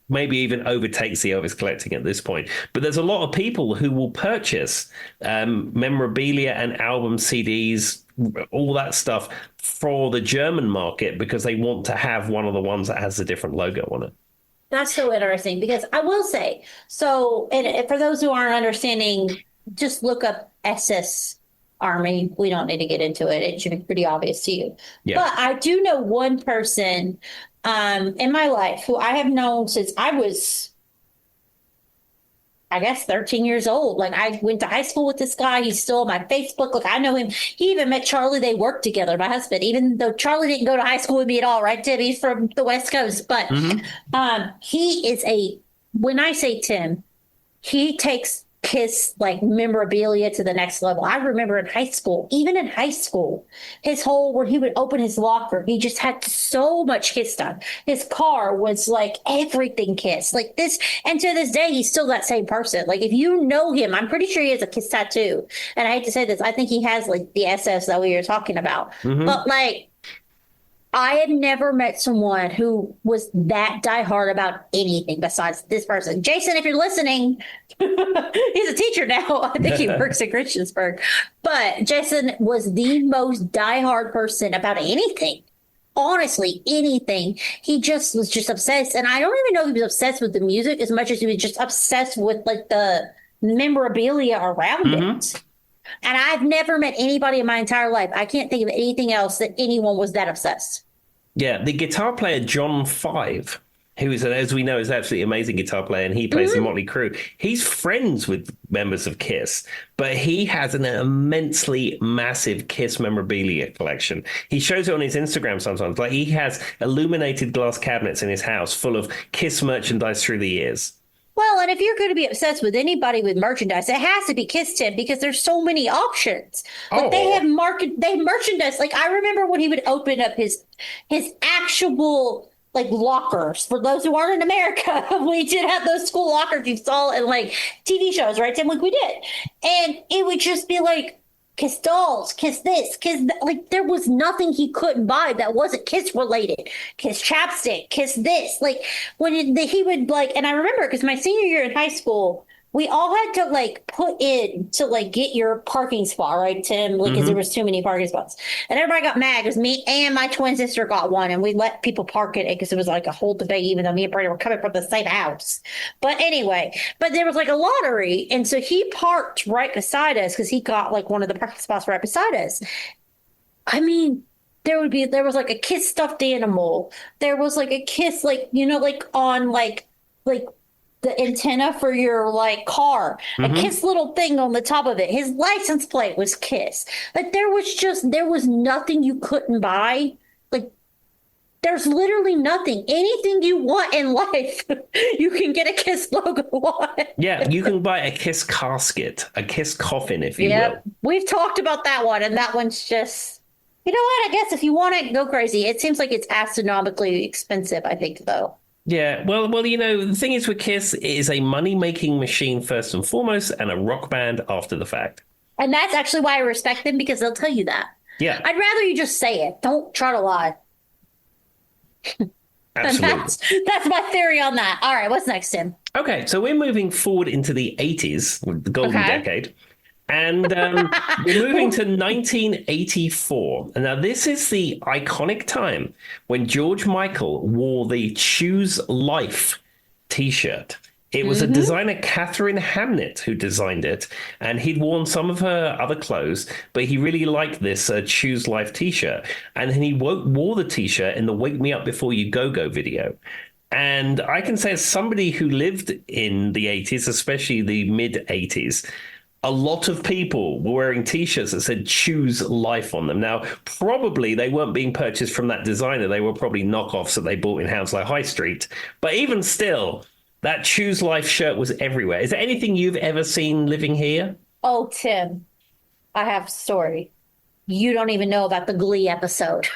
maybe even overtakes the Elvis collecting at this point. But there's a lot of people who will purchase memorabilia and album CDs, all that stuff for the German market because they want to have one of the ones that has a different logo on it. That's so interesting because I will say, so, and for those who aren't understanding, just look up SS Army. We don't need to get into it. It should be pretty obvious to you. Yeah. But I do know one person in my life who I have known since I was, I guess, 13 years old. Like I went to high school with this guy. He's still on my Facebook. Like I know him. He even met Charlie. They worked together, my husband, even though Charlie didn't go to high school with me at all, right, Tim? He's from the West Coast. But he is when I say Tim, he takes Kiss like memorabilia to the next level. I remember in high school, even in high school, his whole where he would open his locker, he just had so much Kiss stuff. His car was like everything Kiss, like this, and to this day, he's still that same person. Like if you know him, I'm pretty sure he has a Kiss tattoo. And I hate to say this, I think he has like the SS that we were talking about, but like. I have never met someone who was that diehard about anything besides this person. Jason, if you're listening, he's a teacher now. I think he works at Christiansburg. But Jason was the most diehard person about anything. Honestly, anything. He just was just obsessed. And I don't even know if he was obsessed with the music as much as he was just obsessed with like the memorabilia around it. And I've never met anybody in my entire life. I can't think of anything else that anyone was that obsessed. Yeah, the guitar player John Five, who is, as we know, is an absolutely amazing guitar player, and he plays in Motley Crue. He's friends with members of Kiss, but he has an immensely massive Kiss memorabilia collection. He shows it on his Instagram sometimes. Like he has illuminated glass cabinets in his house full of Kiss merchandise through the years. Well, and if you're going to be obsessed with anybody with merchandise, it has to be Kiss Tim because there's so many options. Like they have merchandise. Like I remember when he would open up his actual like lockers. For those who aren't in America, we did have those school lockers you saw in like TV shows, right, Tim? Like we did, and it would just be like Kiss dolls, Kiss this, Kiss that. Like there was nothing he couldn't buy that wasn't Kiss related. Kiss chapstick, Kiss this. Like when he would like, and I remember because my senior year in high school, we all had to like put in to like get your parking spot, right, Tim? Like, because there was too many parking spots, and everybody got mad because me and my twin sister got one, and we let people park in it because it was like a whole debate, even though me and Brady were coming from the same house. But anyway, but there was like a lottery, and so he parked right beside us because he got like one of the parking spots right beside us. I mean, there was like a Kiss stuffed animal. There was like a Kiss, like, like on like the antenna for your like car, a Kiss little thing on the top of it. His license plate was Kiss. Like there was nothing you couldn't buy. Like there's literally nothing. Anything you want in life, you can get a Kiss logo on. Yeah, you can buy a Kiss casket, a Kiss coffin, if you will. We've talked about that one, and that one's just, you know what? I guess if you want it, go crazy. It seems like it's astronomically expensive, I think, though. Yeah, well, the thing is with Kiss, it is a money-making machine first and foremost, and a rock band after the fact. And that's actually why I respect them, because they'll tell you that. Yeah. I'd rather you just say it. Don't try to lie. Absolutely. That's my theory on that. All right, what's next, Tim? Okay, so we're moving forward into the 80s, the golden decade. And we're moving to 1984. And now this is the iconic time when George Michael wore the Choose Life t-shirt. It was a designer, Catherine Hamnett, who designed it, and he'd worn some of her other clothes, but he really liked this Choose Life t-shirt. And then he wore the t-shirt in the Wake Me Up Before You Go video. And I can say, as somebody who lived in the 80s, especially the mid-80s, a lot of people were wearing t-shirts that said Choose Life on them. Now, probably they weren't being purchased from that designer. They were probably knockoffs that they bought in Hounslow High Street. But even still, that Choose Life shirt was everywhere. Is there anything you've ever seen living here? Oh, Tim, I have a story. You don't even know about the Glee episode.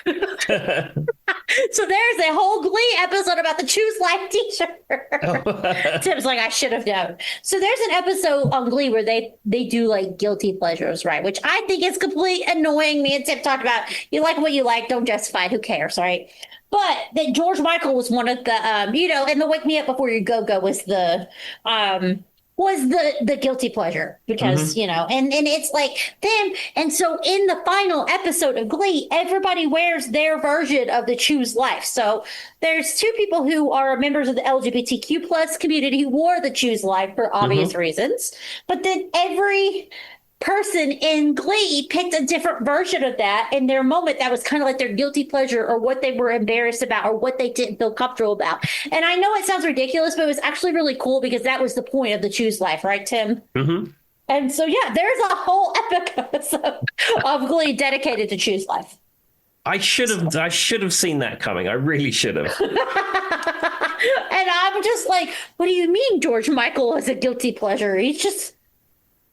So there's a whole Glee episode about the Choose Life t-shirt. Tim's like, I should have known. So there's an episode on Glee where they do like guilty pleasures, right? Which I think is completely annoying. Me and Tim talked about, you like what you like, don't justify it, who cares, right? But that George Michael was one of the, and the Wake Me Up Before You Go was the guilty pleasure because, and it's like them. And so in the final episode of Glee, everybody wears their version of the Choose Life. So there's two people who are members of the LGBTQ plus community who wore the Choose Life for obvious reasons. But then every person in Glee picked a different version of that in their moment that was kind of like their guilty pleasure or what they were embarrassed about or what they didn't feel comfortable about. And I know it sounds ridiculous, but it was actually really cool because that was the point of the Choose Life, right, Tim? And so, yeah, there's a whole episode of Glee dedicated to Choose Life. I should have seen that coming. I really should have. And I'm just like, what do you mean George Michael was a guilty pleasure? He's just...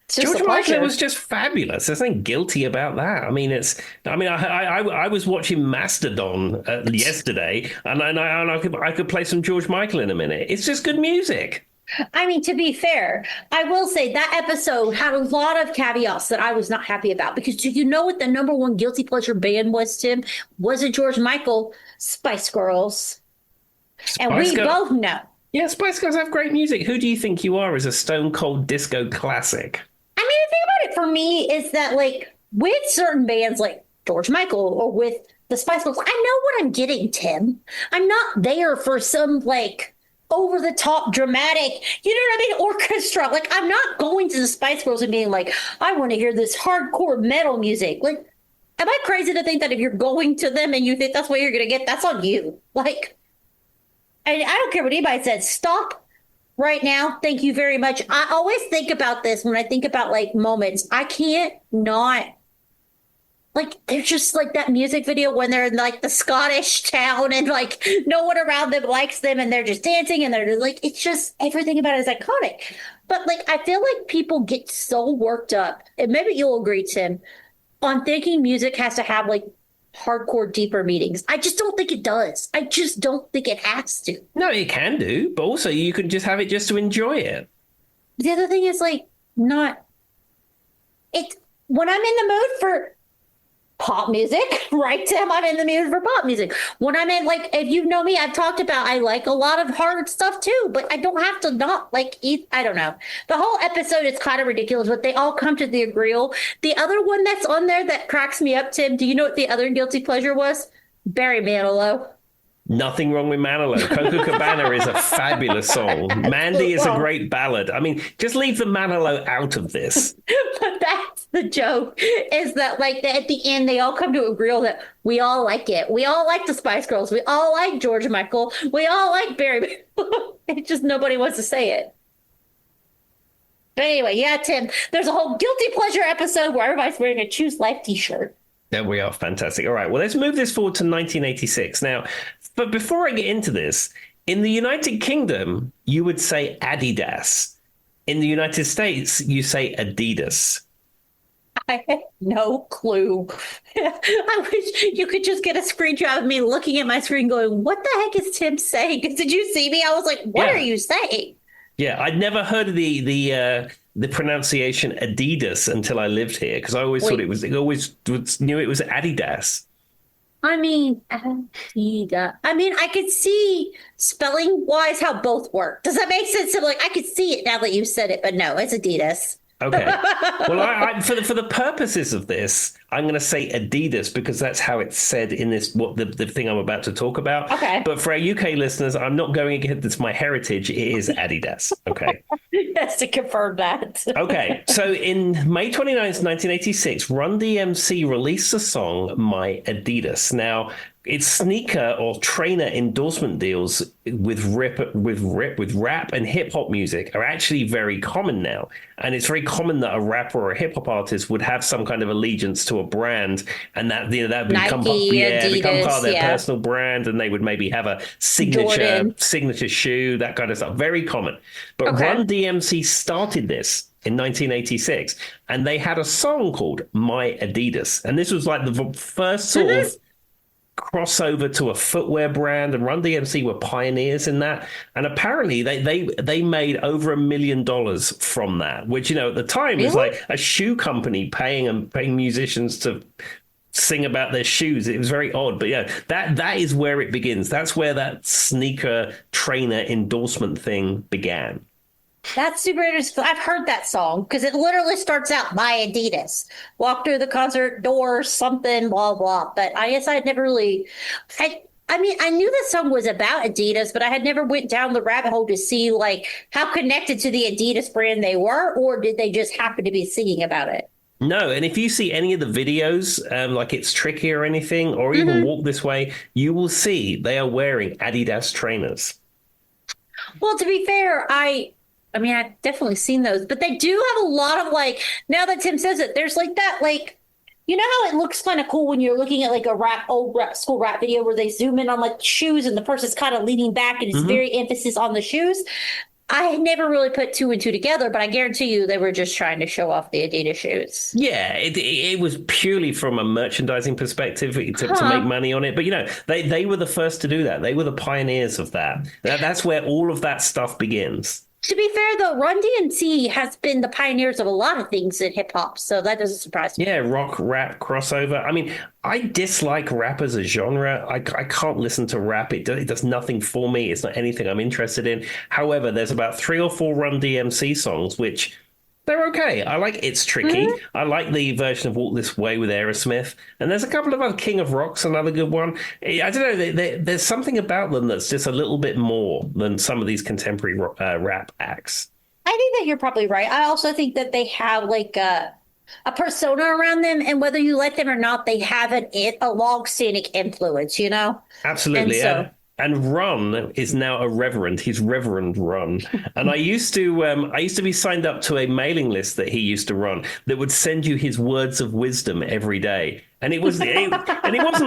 George Michael was just fabulous. There's nothing guilty about that. I mean, I was watching Mastodon yesterday, and I could play some George Michael in a minute. It's just good music. I mean, to be fair, I will say that episode had a lot of caveats that I was not happy about because do you know what the number one guilty pleasure band was, Tim? Wasn't George Michael? Spice Girls. And we both know. Yeah, Spice Girls have great music. Who do you think you are as a stone cold disco classic? I mean, the thing about it for me is that, like, with certain bands like George Michael or with the Spice Girls, I know what I'm getting, Tim. I'm not there for some, like, over-the-top dramatic, you know what I mean, orchestra. Like, I'm not going to the Spice Girls and being like, I want to hear this hardcore metal music. Like, am I crazy to think that if you're going to them and you think that's what you're going to get, that's on you? Like, I don't care what anybody says. Stop right now. Thank you very much. I always think about this when I think about like moments. I can't not like they're just like that music video when they're in like the Scottish town and like no one around them likes them and they're just dancing and they're like it's just everything about it is iconic. But like I feel like people get so worked up, and maybe you'll agree, Tim, on thinking music has to have like hardcore deeper meanings. I just don't think it does. I just don't think it has to. No, it can do, but also you can just have it just to enjoy it. The other thing is like not it when I'm in the mood for Pop music, right, Tim? I'm in the mood for pop music. When I'm in, like, if you know me, I've talked about I like a lot of hard stuff too, but I don't have to not like eat. I don't know. The whole episode is kind of ridiculous, but they all come to the agreeal. The other one that's on there that cracks me up, Tim, do you know what the other guilty pleasure was? Barry Manilow. Nothing wrong with Manilow. Coco Cabana is a fabulous song. Mandy is a great ballad. I mean, just leave the Manilow out of this. But that's the joke, is that like at the end they all come to agree that we all like it. We all like the Spice Girls. We all like George Michael. We all like Barry. It's just nobody wants to say it. But anyway, yeah, Tim, there's a whole guilty pleasure episode where everybody's wearing a Choose Life t-shirt. There we are. Fantastic. All right. Well, let's move this forward to 1986. Now, but before I get into this, in the United Kingdom, you would say Adidas. In the United States, you say Adidas. I have no clue. I wish you could just get a screenshot of me looking at my screen going, what the heck is Tim saying? Because did you see me? I was like, what are you saying? Yeah, I'd never heard of the pronunciation Adidas until I lived here, because I always thought it was, knew it was Adidas. I mean, Adidas. I mean, I could see spelling wise how both work. Does that make sense? So, like, I could see it now that you said it, but no, it's Adidas. Okay. Well, I for the purposes of this, I'm going to say Adidas because that's how it's said in this the thing I'm about to talk about. Okay. But for our UK listeners, I'm not going against my heritage. It is Adidas. Okay. Yes, to confirm that. Okay. So in May 29th, 1986, Run DMC released the song My Adidas. Now, its sneaker or trainer endorsement deals with rap and hip hop music are actually very common now, and it's very common that a rapper or a hip hop artist would have some kind of allegiance to a brand, and that would become part of their personal brand, and they would maybe have a signature shoe, that kind of stuff. Very common. But Run DMC started this in 1986, and they had a song called My Adidas, and this was like the first sort of crossover to a footwear brand, and Run DMC were pioneers in that. And apparently they made over $1 million from that, which, you know, at the time was like a shoe company paying musicians to sing about their shoes. It was very odd, but yeah, that is where it begins. That's where that sneaker trainer endorsement thing began. That's super interesting. I've heard that song because it literally starts out My Adidas. Walk through the concert door, something, blah, blah. But I guess I'd never really. I mean, I knew the song was about Adidas, but I had never went down the rabbit hole to see like how connected to the Adidas brand they were, or did they just happen to be singing about it? No, and if you see any of the videos, like It's Tricky or anything, or even Walk This Way, you will see they are wearing Adidas trainers. Well, to be fair, I mean, I've definitely seen those, but they do have a lot of like, now that Tim says it, there's like that, like, you know how it looks kind of cool when you're looking at like old school rap video where they zoom in on like shoes and the person's kind of leaning back and it's very emphasis on the shoes. I never really put two and two together, but I guarantee you they were just trying to show off the Adidas shoes. Yeah, it was purely from a merchandising perspective to make money on it. But, you know, they were the first to do that. They were the pioneers of that. That's where all of that stuff begins. To be fair, though, Run DMC has been the pioneers of a lot of things in hip hop, so that doesn't surprise me. Yeah, rock, rap, crossover. I mean, I dislike rap as a genre. I can't listen to rap. It does nothing for me. It's not anything I'm interested in. However, there's about 3 or 4 Run DMC songs which they're okay. I like It's Tricky. I like the version of Walk This Way with Aerosmith. And there's a couple of other King of Rock's another good one. I don't know. There's something about them that's just a little bit more than some of these contemporary rap acts. I think that you're probably right. I also think that they have like a persona around them, and whether you like them or not, they have a long-standing influence, you know? Absolutely. And Run is now a reverend. He's Reverend Run. And I used to be signed up to a mailing list that he used to run that would send you his words of wisdom every day. And it wasn't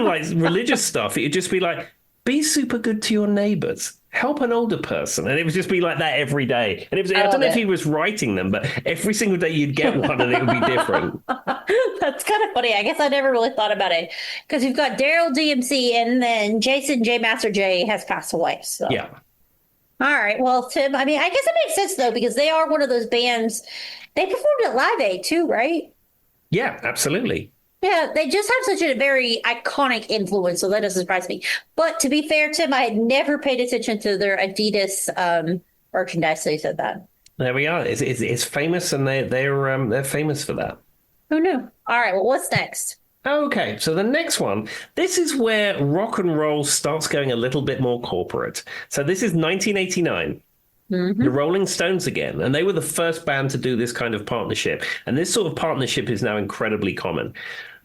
like religious stuff. It would just be like, be super good to your neighbors. Help an older person. And it would just be like that every day. And I don't know if he was writing them, but every single day you'd get one and it would be different. That's kind of funny. I guess I never really thought about it because you've got Daryl DMC and then Jason J. Master J has passed away. So. Yeah. All right. Well, Tim, I mean, I guess it makes sense, though, because they are one of those bands. They performed at Live Aid, too, right? Yeah, absolutely. Yeah, they just have such a very iconic influence, so that doesn't surprise me. But to be fair, Tim, I had never paid attention to their Adidas merchandise, so you said that. There we are. It's famous, and they're famous for that. Who knew? All right, well, what's next? Okay, so the next one, this is where rock and roll starts going a little bit more corporate. So this is 1989. The Rolling Stones again, and they were the first band to do this kind of partnership. And this sort of partnership is now incredibly common.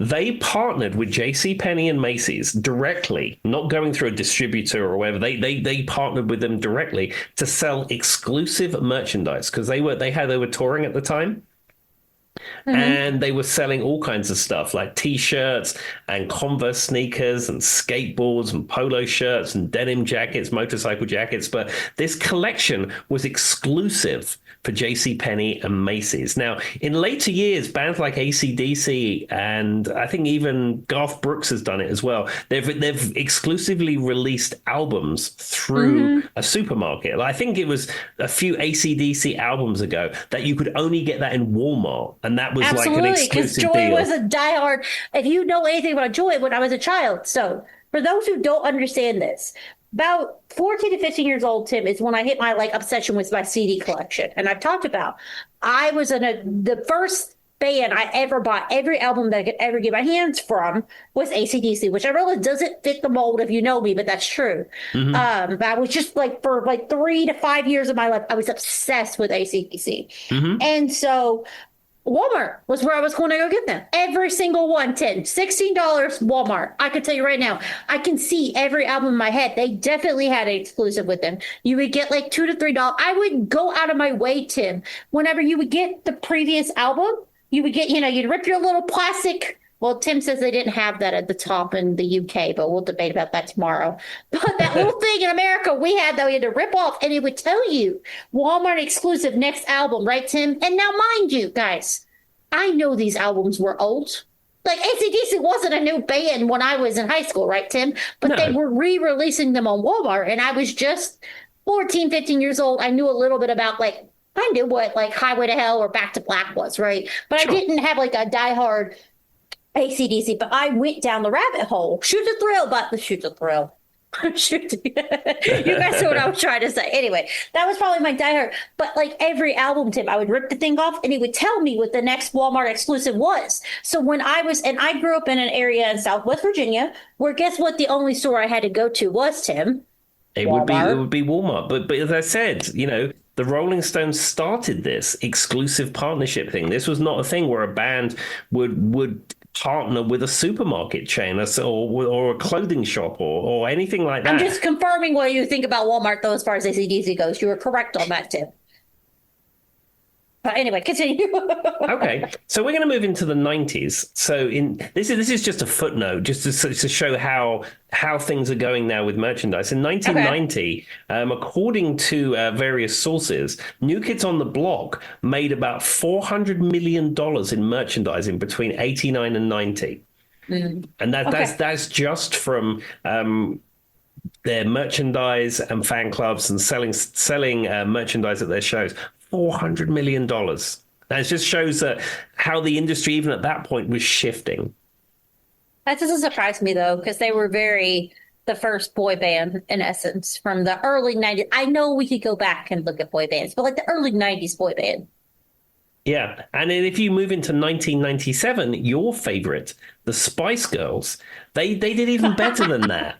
They partnered with J.C. Penney and Macy's directly, not going through a distributor or whatever. They partnered with them directly to sell exclusive merchandise because they were touring at the time. And they were selling all kinds of stuff like T-shirts and Converse sneakers and skateboards and polo shirts and denim jackets, motorcycle jackets. But this collection was exclusive for JCPenney and Macy's. Now, in later years, bands like AC/DC and I think even Garth Brooks has done it as well. They've exclusively released albums through a supermarket. I think it was a few AC/DC albums ago that you could only get that in Walmart. And that was Absolutely, like an because exclusive Joy deal. was a diehard. If you know anything about Joy, when I was a child. So, for those who don't understand this, about 14 to 15 years old, Tim, is when I hit my like obsession with my CD collection. And I've talked about, I was the first band I ever bought every album that I could ever get my hands from was AC/DC, which I realize doesn't fit the mold if you know me, but that's true. But I was just like, for like 3 to 5 years of my life, I was obsessed with AC/DC. And so Walmart was where I was going to go get them. Every single one, $16, Walmart. I could tell you right now, I can see every album in my head. They definitely had an exclusive with them. You would get like $2 to $3. I would go out of my way, Tim. Whenever you would get the previous album, you would get, you'd rip your little plastic. Well, Tim says they didn't have that at the top in the UK, but we'll debate about that tomorrow. But that little thing in America we had that we had to rip off, and it would tell you Walmart exclusive next album, right, Tim? And now, mind you, guys, I know these albums were old. Like AC/DC wasn't a new band when I was in high school, right, Tim? But they were re-releasing them on Walmart, and I was just 14, 15 years old. I knew a little bit about I knew what like Highway to Hell or Back to Black was, right? But I didn't have like a diehard AC/DC, but I went down the rabbit hole. Shoot the thrill, but the shoot the thrill. Shoot. You guys know what I was trying to say. Anyway, that was probably my diehard. But like every album, Tim, I would rip the thing off and it would tell me what the next Walmart exclusive was. So when I grew up in an area in Southwest Virginia where guess what the only store I had to go to was, Tim? It would be Walmart. But as I said, the Rolling Stones started this exclusive partnership thing. This was not a thing where a band would partner with a supermarket chain or a clothing shop or anything like that. I'm just confirming what you think about Walmart, though, as far as AC/DC goes. You were correct on that, Tim. But anyway, continue. Okay, so we're going to move into the 90s. So this is just a footnote, just to show how things are going now with merchandise. In 1990, according to various sources, New Kids on the Block made about $400 million in merchandising between 89 and 90. And that's just from their merchandise and fan clubs and selling merchandise at their shows. $400 million. That just shows how the industry, even at that point, was shifting. That doesn't surprise me, though, because they were the first boy band, in essence, from the early 90s. I know we could go back and look at boy bands, but like the early 90s boy band. Yeah. And then if you move into 1997, your favorite, the Spice Girls, they did even better than that.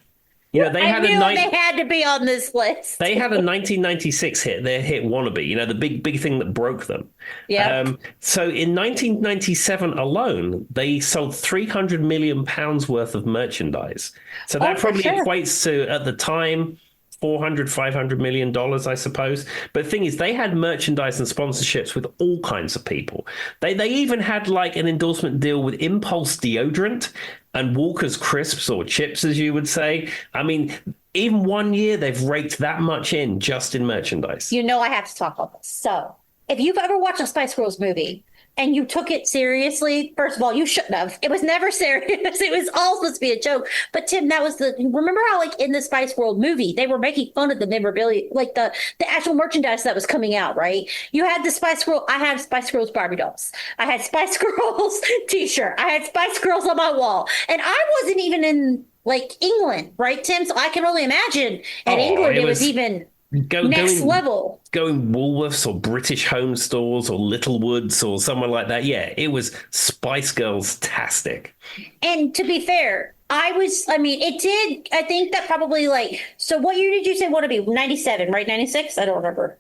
They had they had to be on this list. They had a 1996 hit, their hit "Wannabe," the big thing that broke them. Yeah. So in 1997 alone, they sold £300 million worth of merchandise. So that probably equates to, at the time, $400-500 million, I suppose. But the thing is, they had merchandise and sponsorships with all kinds of people. They even had like an endorsement deal with Impulse deodorant and Walker's crisps, or chips, as you would say. I mean, even 1 year, they've raked that much in just in merchandise. I have to talk about this. So if you've ever watched a Spice Girls movie, and you took it seriously, first of all, you shouldn't have. It was never serious. It was all supposed to be a joke. But Tim, that was remember how like in the Spice World movie, they were making fun of the memorabilia, like the actual merchandise that was coming out, right? You had the Spice Girl. I had Spice Girls Barbie dolls. I had Spice Girls t-shirt. I had Spice Girls on my wall. And I wasn't even in like England, right, Tim? So I can only imagine at England, it was even next level. Going Woolworths or British Home Stores or Littlewoods or somewhere like that. Yeah, it was Spice Girls-tastic. And to be fair, it did, I think that probably like, so what year did you say what to be? 97, right? 96? I don't remember.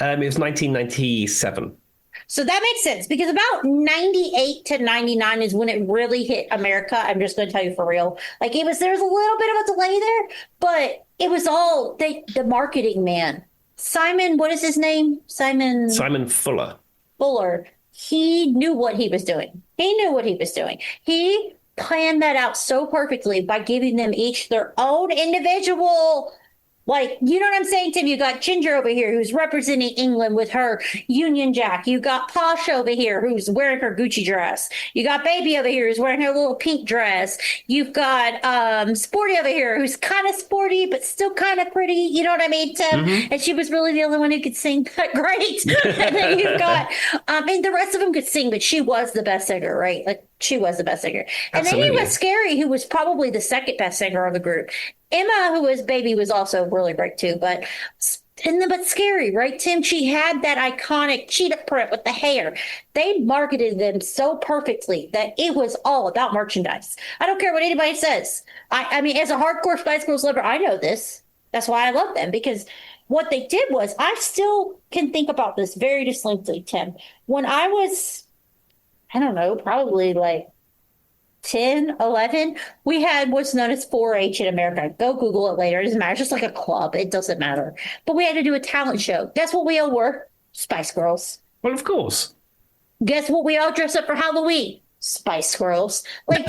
It was 1997. So that makes sense because about 98 to 99 is when it really hit America. I'm just going to tell you for real. Like there was a little bit of a delay there, but it was all the marketing man. Simon, what is his name? Simon Fuller. He knew what he was doing. He planned that out so perfectly by giving them each their own individual. Like, you know what I'm saying, Tim? You got Ginger over here who's representing England with her Union Jack. You got Posh over here who's wearing her Gucci dress. You got Baby over here who's wearing her little pink dress. You've got Sporty over here who's kind of sporty but still kind of pretty. You know what I mean, Tim? Mm-hmm. And she was really the only one who could sing great. And then you've got, and the rest of them could sing, but she was the best singer, right? Like, she was the best singer. And Absolutely. Then you got Scary, who was probably the second best singer of the group. Emma, who was Baby, was also really great too. But Scary, right, Tim? She had that iconic cheetah print with the hair. They marketed them so perfectly that it was all about merchandise. I don't care what anybody says. I mean, as a hardcore Spice Girls lover, I know this. That's why I love them, because what they did was, I still can think about this very distinctly, Tim. When I was, I don't know, probably like 10, 11, we had what's known as 4-H in America. Go Google it later. It doesn't matter. It's just like a club. It doesn't matter. But we had to do a talent show. Guess what we all were? Spice Girls. Well, of course. Guess what we all dressed up for Halloween? Spice Girls. Like,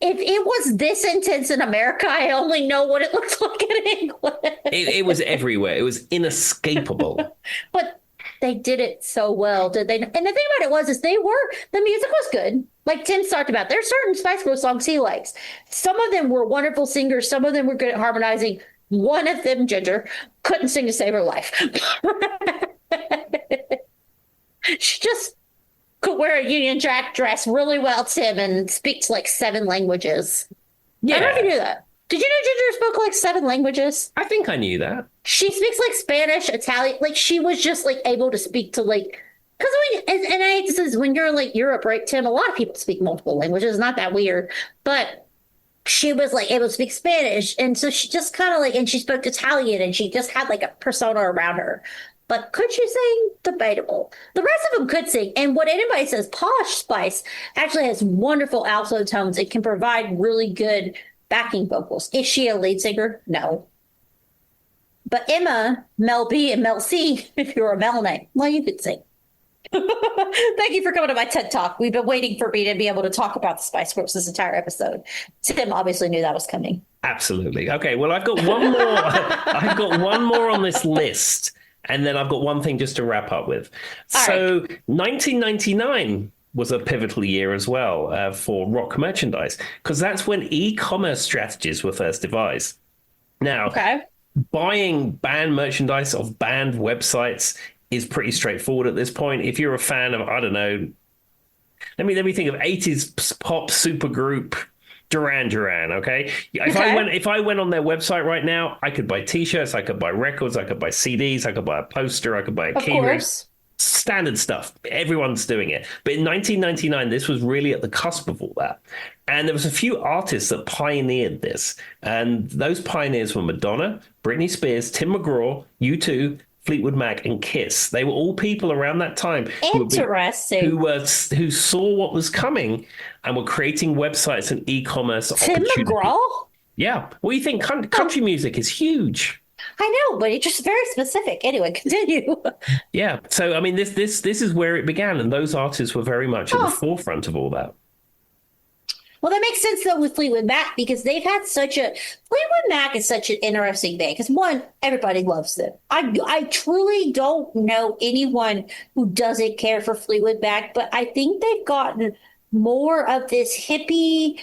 if it was this intense in America, I only know what it looks like in England. It was everywhere. It was inescapable. But they did it so well, did they? And the thing about it was, is the music was good. Like Tim talked about, there's certain Spice Girls songs he likes. Some of them were wonderful singers. Some of them were good at harmonizing. One of them, Ginger, couldn't sing to save her life. She just could wear a Union Jack dress really well, Tim, and speaks like 7 languages. Yeah. I don't know if you knew that. Did you know Ginger spoke like 7 languages? I think I knew that. She speaks like Spanish, Italian. Like, she was just like able to speak to like, because and I hate to say this, when you're in like Europe, right, Tim, a lot of people speak multiple languages. Not that weird, but she was like able to speak Spanish. And so she just kind of like, and she spoke Italian, and she just had like a persona around her. But could she sing? Debatable. The rest of them could sing. And what anybody says, Posh Spice actually has wonderful alto tones. It can provide really good backing vocals. Is she a lead singer? No. But Emma, Mel B, and Mel C, if you're a Mel name, well, you could sing. Thank you for coming to my TED Talk. We've been waiting for me to be able to talk about the Spice Girls this entire episode. Tim obviously knew that was coming. Absolutely. Okay, well, I've got one more. I've got one more on this list, and then I've got one thing just to wrap up with. So, 1999 was a pivotal year as well for rock merchandise, because that's when e-commerce strategies were first devised. Now, buying band merchandise off band websites is pretty straightforward at this point. If you're a fan of, I don't know, let me think of 80s pop supergroup Duran Duran, okay? If I went on their website right now, I could buy T-shirts, I could buy records, I could buy CDs, I could buy a poster, I could buy a keyring. Standard stuff. Everyone's doing it. But in 1999, this was really at the cusp of all that. And there was a few artists that pioneered this. And those pioneers were Madonna, Britney Spears, Tim McGraw, U2, Fleetwood Mac, and Kiss. They were all people around that time who saw what was coming and were creating websites and e-commerce opportunities. Tim McGraw? Yeah. What do you think? Country music is huge. I know, but it's just very specific. Anyway, continue. Yeah. So, I mean, this is where it began, and those artists were very much at the forefront of all that. Well, that makes sense though with Fleetwood Mac because they've had Fleetwood Mac is such an interesting band because one, everybody loves them. I truly don't know anyone who doesn't care for Fleetwood Mac, but I think they've gotten more of this hippie.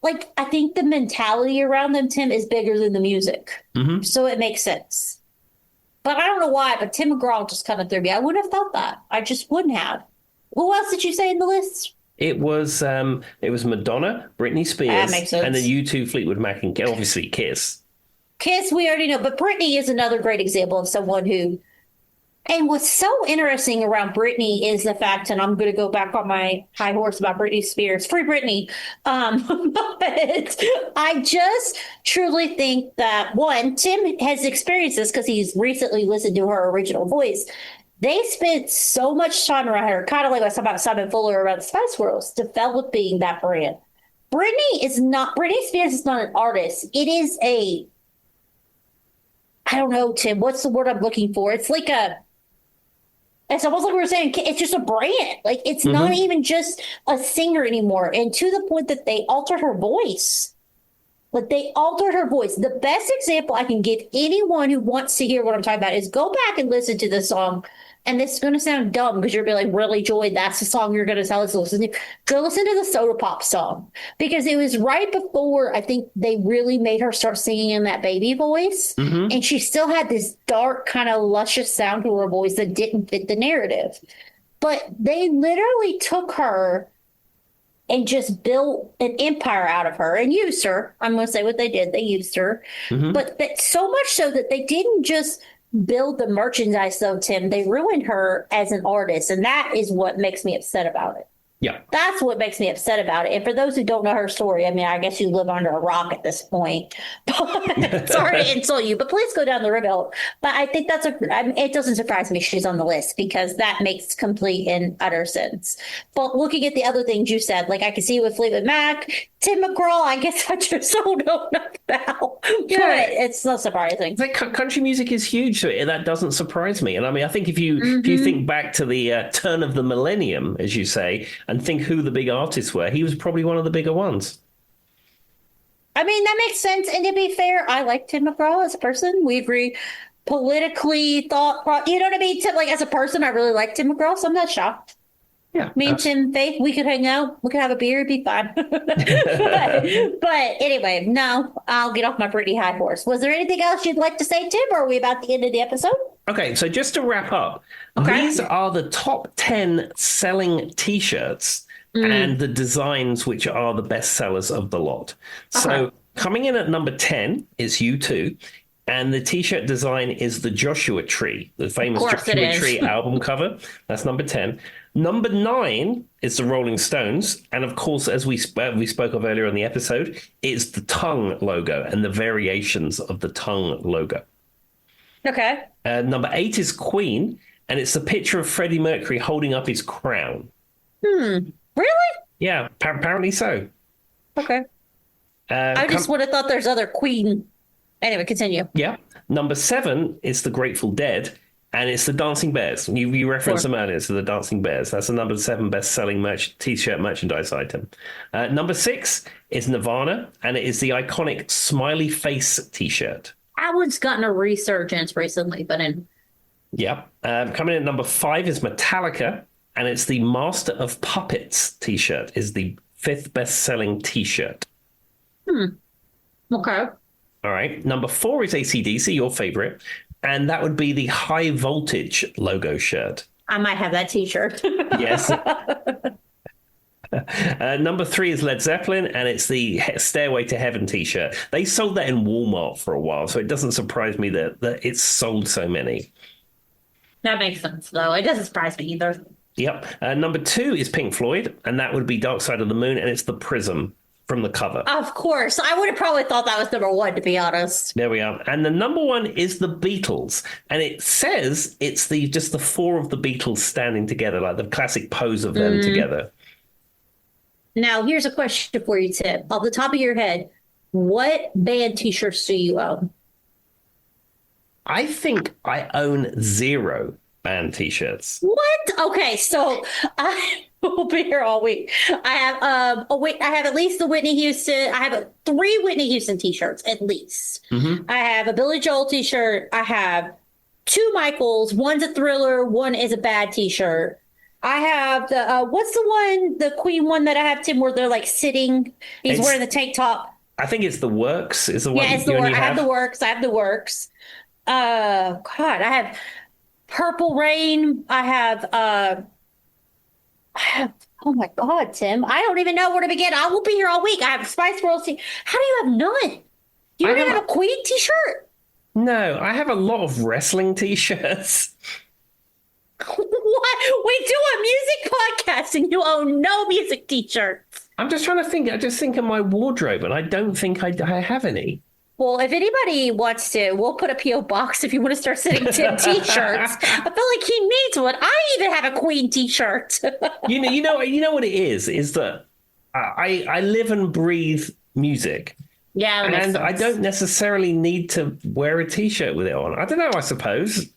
Like I think the mentality around them, Tim, is bigger than the music, so it makes sense. But I don't know why. But Tim McGraw just kind of threw me. I wouldn't have thought that. I just wouldn't have. Who else did you say in the list? It was Madonna, Britney That Spears, makes sense. and then U2, Fleetwood Mac, and obviously Kiss. Kiss, we already know, but Britney is another great example of someone who. And what's so interesting around Britney is the fact, and I'm going to go back on my high horse about Britney Spears, free Britney. But I just truly think that one, Tim has experienced this because he's recently listened to her original voice. They spent so much time around her, kind of like I was talking about Simon Fuller around the Spice Girls, developing that brand. Britney Spears is not an artist. It is I don't know, Tim, what's the word I'm looking for? It's almost like we were saying, it's just a brand. Like, it's not even just a singer anymore. And to the point that they altered her voice. Like, they altered her voice. The best example I can give anyone who wants to hear what I'm talking about is go back and listen to the song. And this is going to sound dumb because you're going to be like, really, Joy, that's the song you're going to tell us to listen to. Go listen to the Soda Pop song. Because it was right before I think they really made her start singing in that baby voice. And she still had this dark, kind of luscious sound to her voice that didn't fit the narrative. But they literally took her and just built an empire out of her and used her. I'm going to say what they did. They used her. But so much so that they didn't just build the merchandise, though, Tim. They ruined her as an artist. And that is what makes me upset about it. Yeah. That's what makes me upset about it. And for those who don't know her story, I mean, I guess you live under a rock at this point. But sorry to insult you, but please go down the river. But I think it doesn't surprise me she's on the list because that makes complete and utter sense. But looking at the other things you said, like I can see with Fleetwood Mac, Tim McGraw, I guess I just don't know enough about. Yeah. But it's not surprising. Like, country music is huge, so that doesn't surprise me. And I mean, I think if you think back to the turn of the millennium, as you say, and think who the big artists were, he was probably one of the bigger ones. I mean, that makes sense. And to be fair, I like Tim McGraw as a person. We agree politically, you know what I mean? Tim, like as a person, I really like Tim McGraw, so I'm not shocked. Yeah. Me and Tim, Faith, we could hang out. We could have a beer. It'd be fun. but anyway, no, I'll get off my pretty high horse. Was there anything else you'd like to say, Tim, or are we about the end of the episode? Okay, so just to wrap up, these are the top 10 selling T-shirts and the designs which are the best sellers of the lot. So coming in at number 10 is U2. And the T-shirt design is the Joshua Tree, the famous Joshua Tree album cover. That's number 10. Number 9 is the Rolling Stones. And of course, as we spoke of earlier in the episode, it's the tongue logo and the variations of the tongue logo. Okay. Number 8 is Queen. And it's a picture of Freddie Mercury holding up his crown. Really? Yeah, apparently so. Okay. I just would have thought there's other Queen. Anyway, continue. Yeah. Number 7 is the Grateful Dead, and it's the Dancing Bears. You referenced them earlier, so the Dancing Bears. That's the number 7 best-selling T-shirt merchandise item. Number 6 is Nirvana, and it is the iconic smiley face T-shirt. That one's gotten a resurgence recently, but Yeah. Coming in at number 5 is Metallica, and it's the Master of Puppets T-shirt. Is the 5th best-selling T-shirt. Okay. All right. Number 4 is AC/DC, your favorite. And that would be the High Voltage logo shirt. I might have that T-shirt. Yes. Number 3 is Led Zeppelin, and it's the Stairway to Heaven T-shirt. They sold that in Walmart for a while, so it doesn't surprise me that it's sold so many. That makes sense, though. It doesn't surprise me either. Yep. Number 2 is Pink Floyd, and that would be Dark Side of the Moon, and it's the Prism from the cover. Of course. I would have probably thought that was number 1, to be honest. There we are. And the number 1 is the Beatles. And it says it's just the 4 of the Beatles standing together, like the classic pose of them together. Now, here's a question for you, Tim. Off the top of your head, what band T-shirts do you own? I think I own 0. band T-shirts. What? Okay, so I will be here all week. I have I have at least the Whitney Houston. I have 3 Whitney Houston T-shirts at least. I have a Billy Joel T-shirt. I have 2 Michaels. One's a Thriller. One is a Bad T-shirt. I have the what's the one, the Queen one that I have, Tim, where they're like sitting. He's wearing the tank top. I think it's the Works. Is the one? Yeah, it's the Works. I have the Works. I have the Works. God, I have Purple Rain. I have. Oh my God, Tim! I don't even know where to begin. I will be here all week. I have Spice Girls. How do you have none? You don't even have a Queen T-shirt? No, I have a lot of wrestling T-shirts. What? We do a music podcast and you own no music T-shirts. I'm just trying to think. I just think of my wardrobe, and I don't think I have any. Well, if anybody wants to, we'll put a P.O. box if you want to start sending Tim T-shirts. I feel like he needs one. I even have a Queen T-shirt. You know what it is that I live and breathe music. Yeah, that makes and sense. I don't necessarily need to wear a T-shirt with it on. I don't know. I suppose.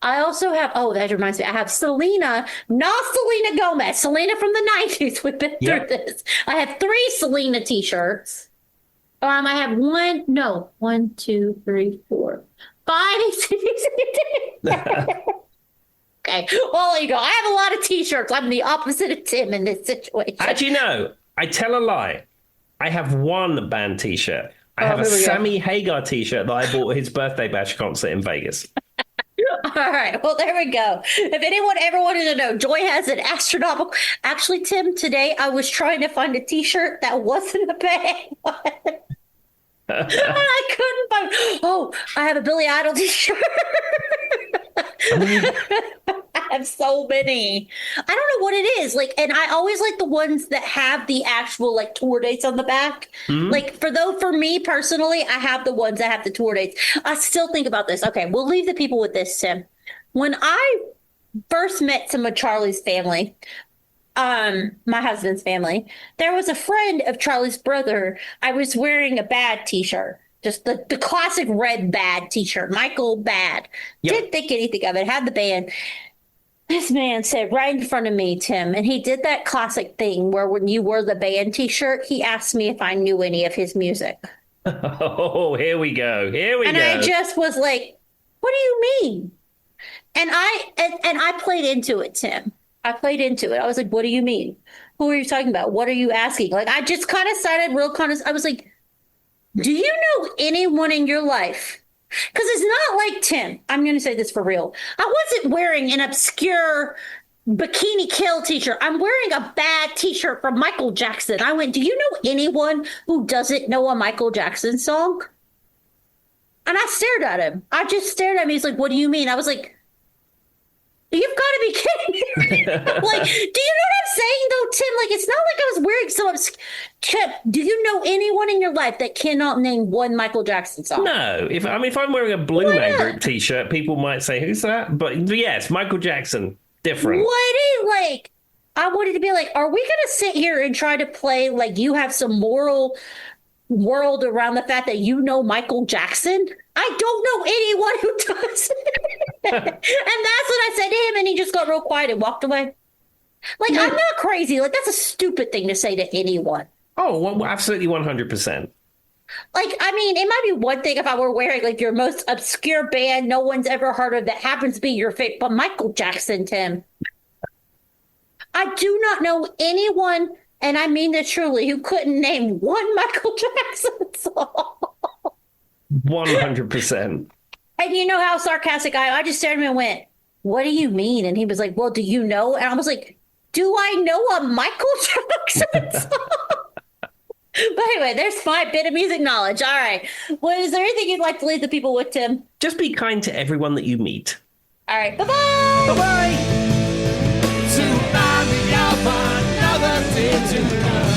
I also have, that reminds me, I have Selena, not Selena Gomez, Selena from the 90s. We've been through this. I have 3 Selena T-shirts. I have 1, 2, 3, 4, 5. Okay, well, there you go. I have a lot of T-shirts. I'm the opposite of Tim in this situation. Actually, no. I tell a lie. I have 1 band T-shirt. I have a Sammy Hagar T-shirt that I bought at his birthday bash concert in Vegas. All right. Well, there we go. If anyone ever wanted to know, Joy has an astronomical. Actually, Tim, today I was trying to find a T-shirt that wasn't a bad one. And I couldn't find. Oh, I have a Billy Idol T-shirt. I have so many. I don't know what it is. Like, and I always like the ones that have the actual like tour dates on the back. Like for me personally, I have the ones that have the tour dates. I still think about this. Okay, we'll leave the people with this, Tim. When I first met some of Charlie's family, my husband's family, there was a friend of Charlie's brother. I was wearing a Bad T-shirt. Just the classic red Bad T-shirt, Michael Bad. Yep. Didn't think anything of it, had the band. This man said right in front of me, Tim, and he did that classic thing where when you wore the band T-shirt, he asked me if I knew any of his music. Oh, here we go. And I just was like, what do you mean? And I played into it, Tim. I played into it. I was like, what do you mean? Who are you talking about? What are you asking? Like, I just kind of started I was like, do you know anyone in your life? Because it's not like, Tim, I'm going to say this for real. I wasn't wearing an obscure Bikini Kill T-shirt. I'm wearing a Bad T-shirt from Michael Jackson. I went, do you know anyone who doesn't know a Michael Jackson song? And I stared at him. I just stared at him. He's like, what do you mean? I was like, you've got to be kidding me. Like, do you know what I'm saying, though, Tim? Like, it's not like I was wearing some Chip, do you know anyone in your life that cannot name one Michael Jackson song? No. If I'm wearing a Blue Man Group T-shirt, people might say, who's that? But yes, Michael Jackson, different. I wanted to be like, are we going to sit here and try to play like you have some moral world around the fact that you know Michael Jackson? I don't know anyone who does. And that's what I said to him, and he just got real quiet and walked away. Like, I'm not crazy. Like, that's a stupid thing to say to anyone. Oh, well, absolutely 100%. Like, I mean, it might be one thing if I were wearing, like, your most obscure band no one's ever heard of that happens to be your favorite, but Michael Jackson, Tim. I do not know anyone, and I mean this truly, who couldn't name one Michael Jackson song. 100%. And you know how sarcastic I just stared at him and went, what do you mean? And he was like, well, do you know? And I was like, do I know a Michael Jackson song? But anyway, there's my bit of music knowledge. All right. Well, is there anything you'd like to leave the people with, Tim? Just be kind to everyone that you meet. All right. Bye-bye. Bye-bye. To find me out for another day to come.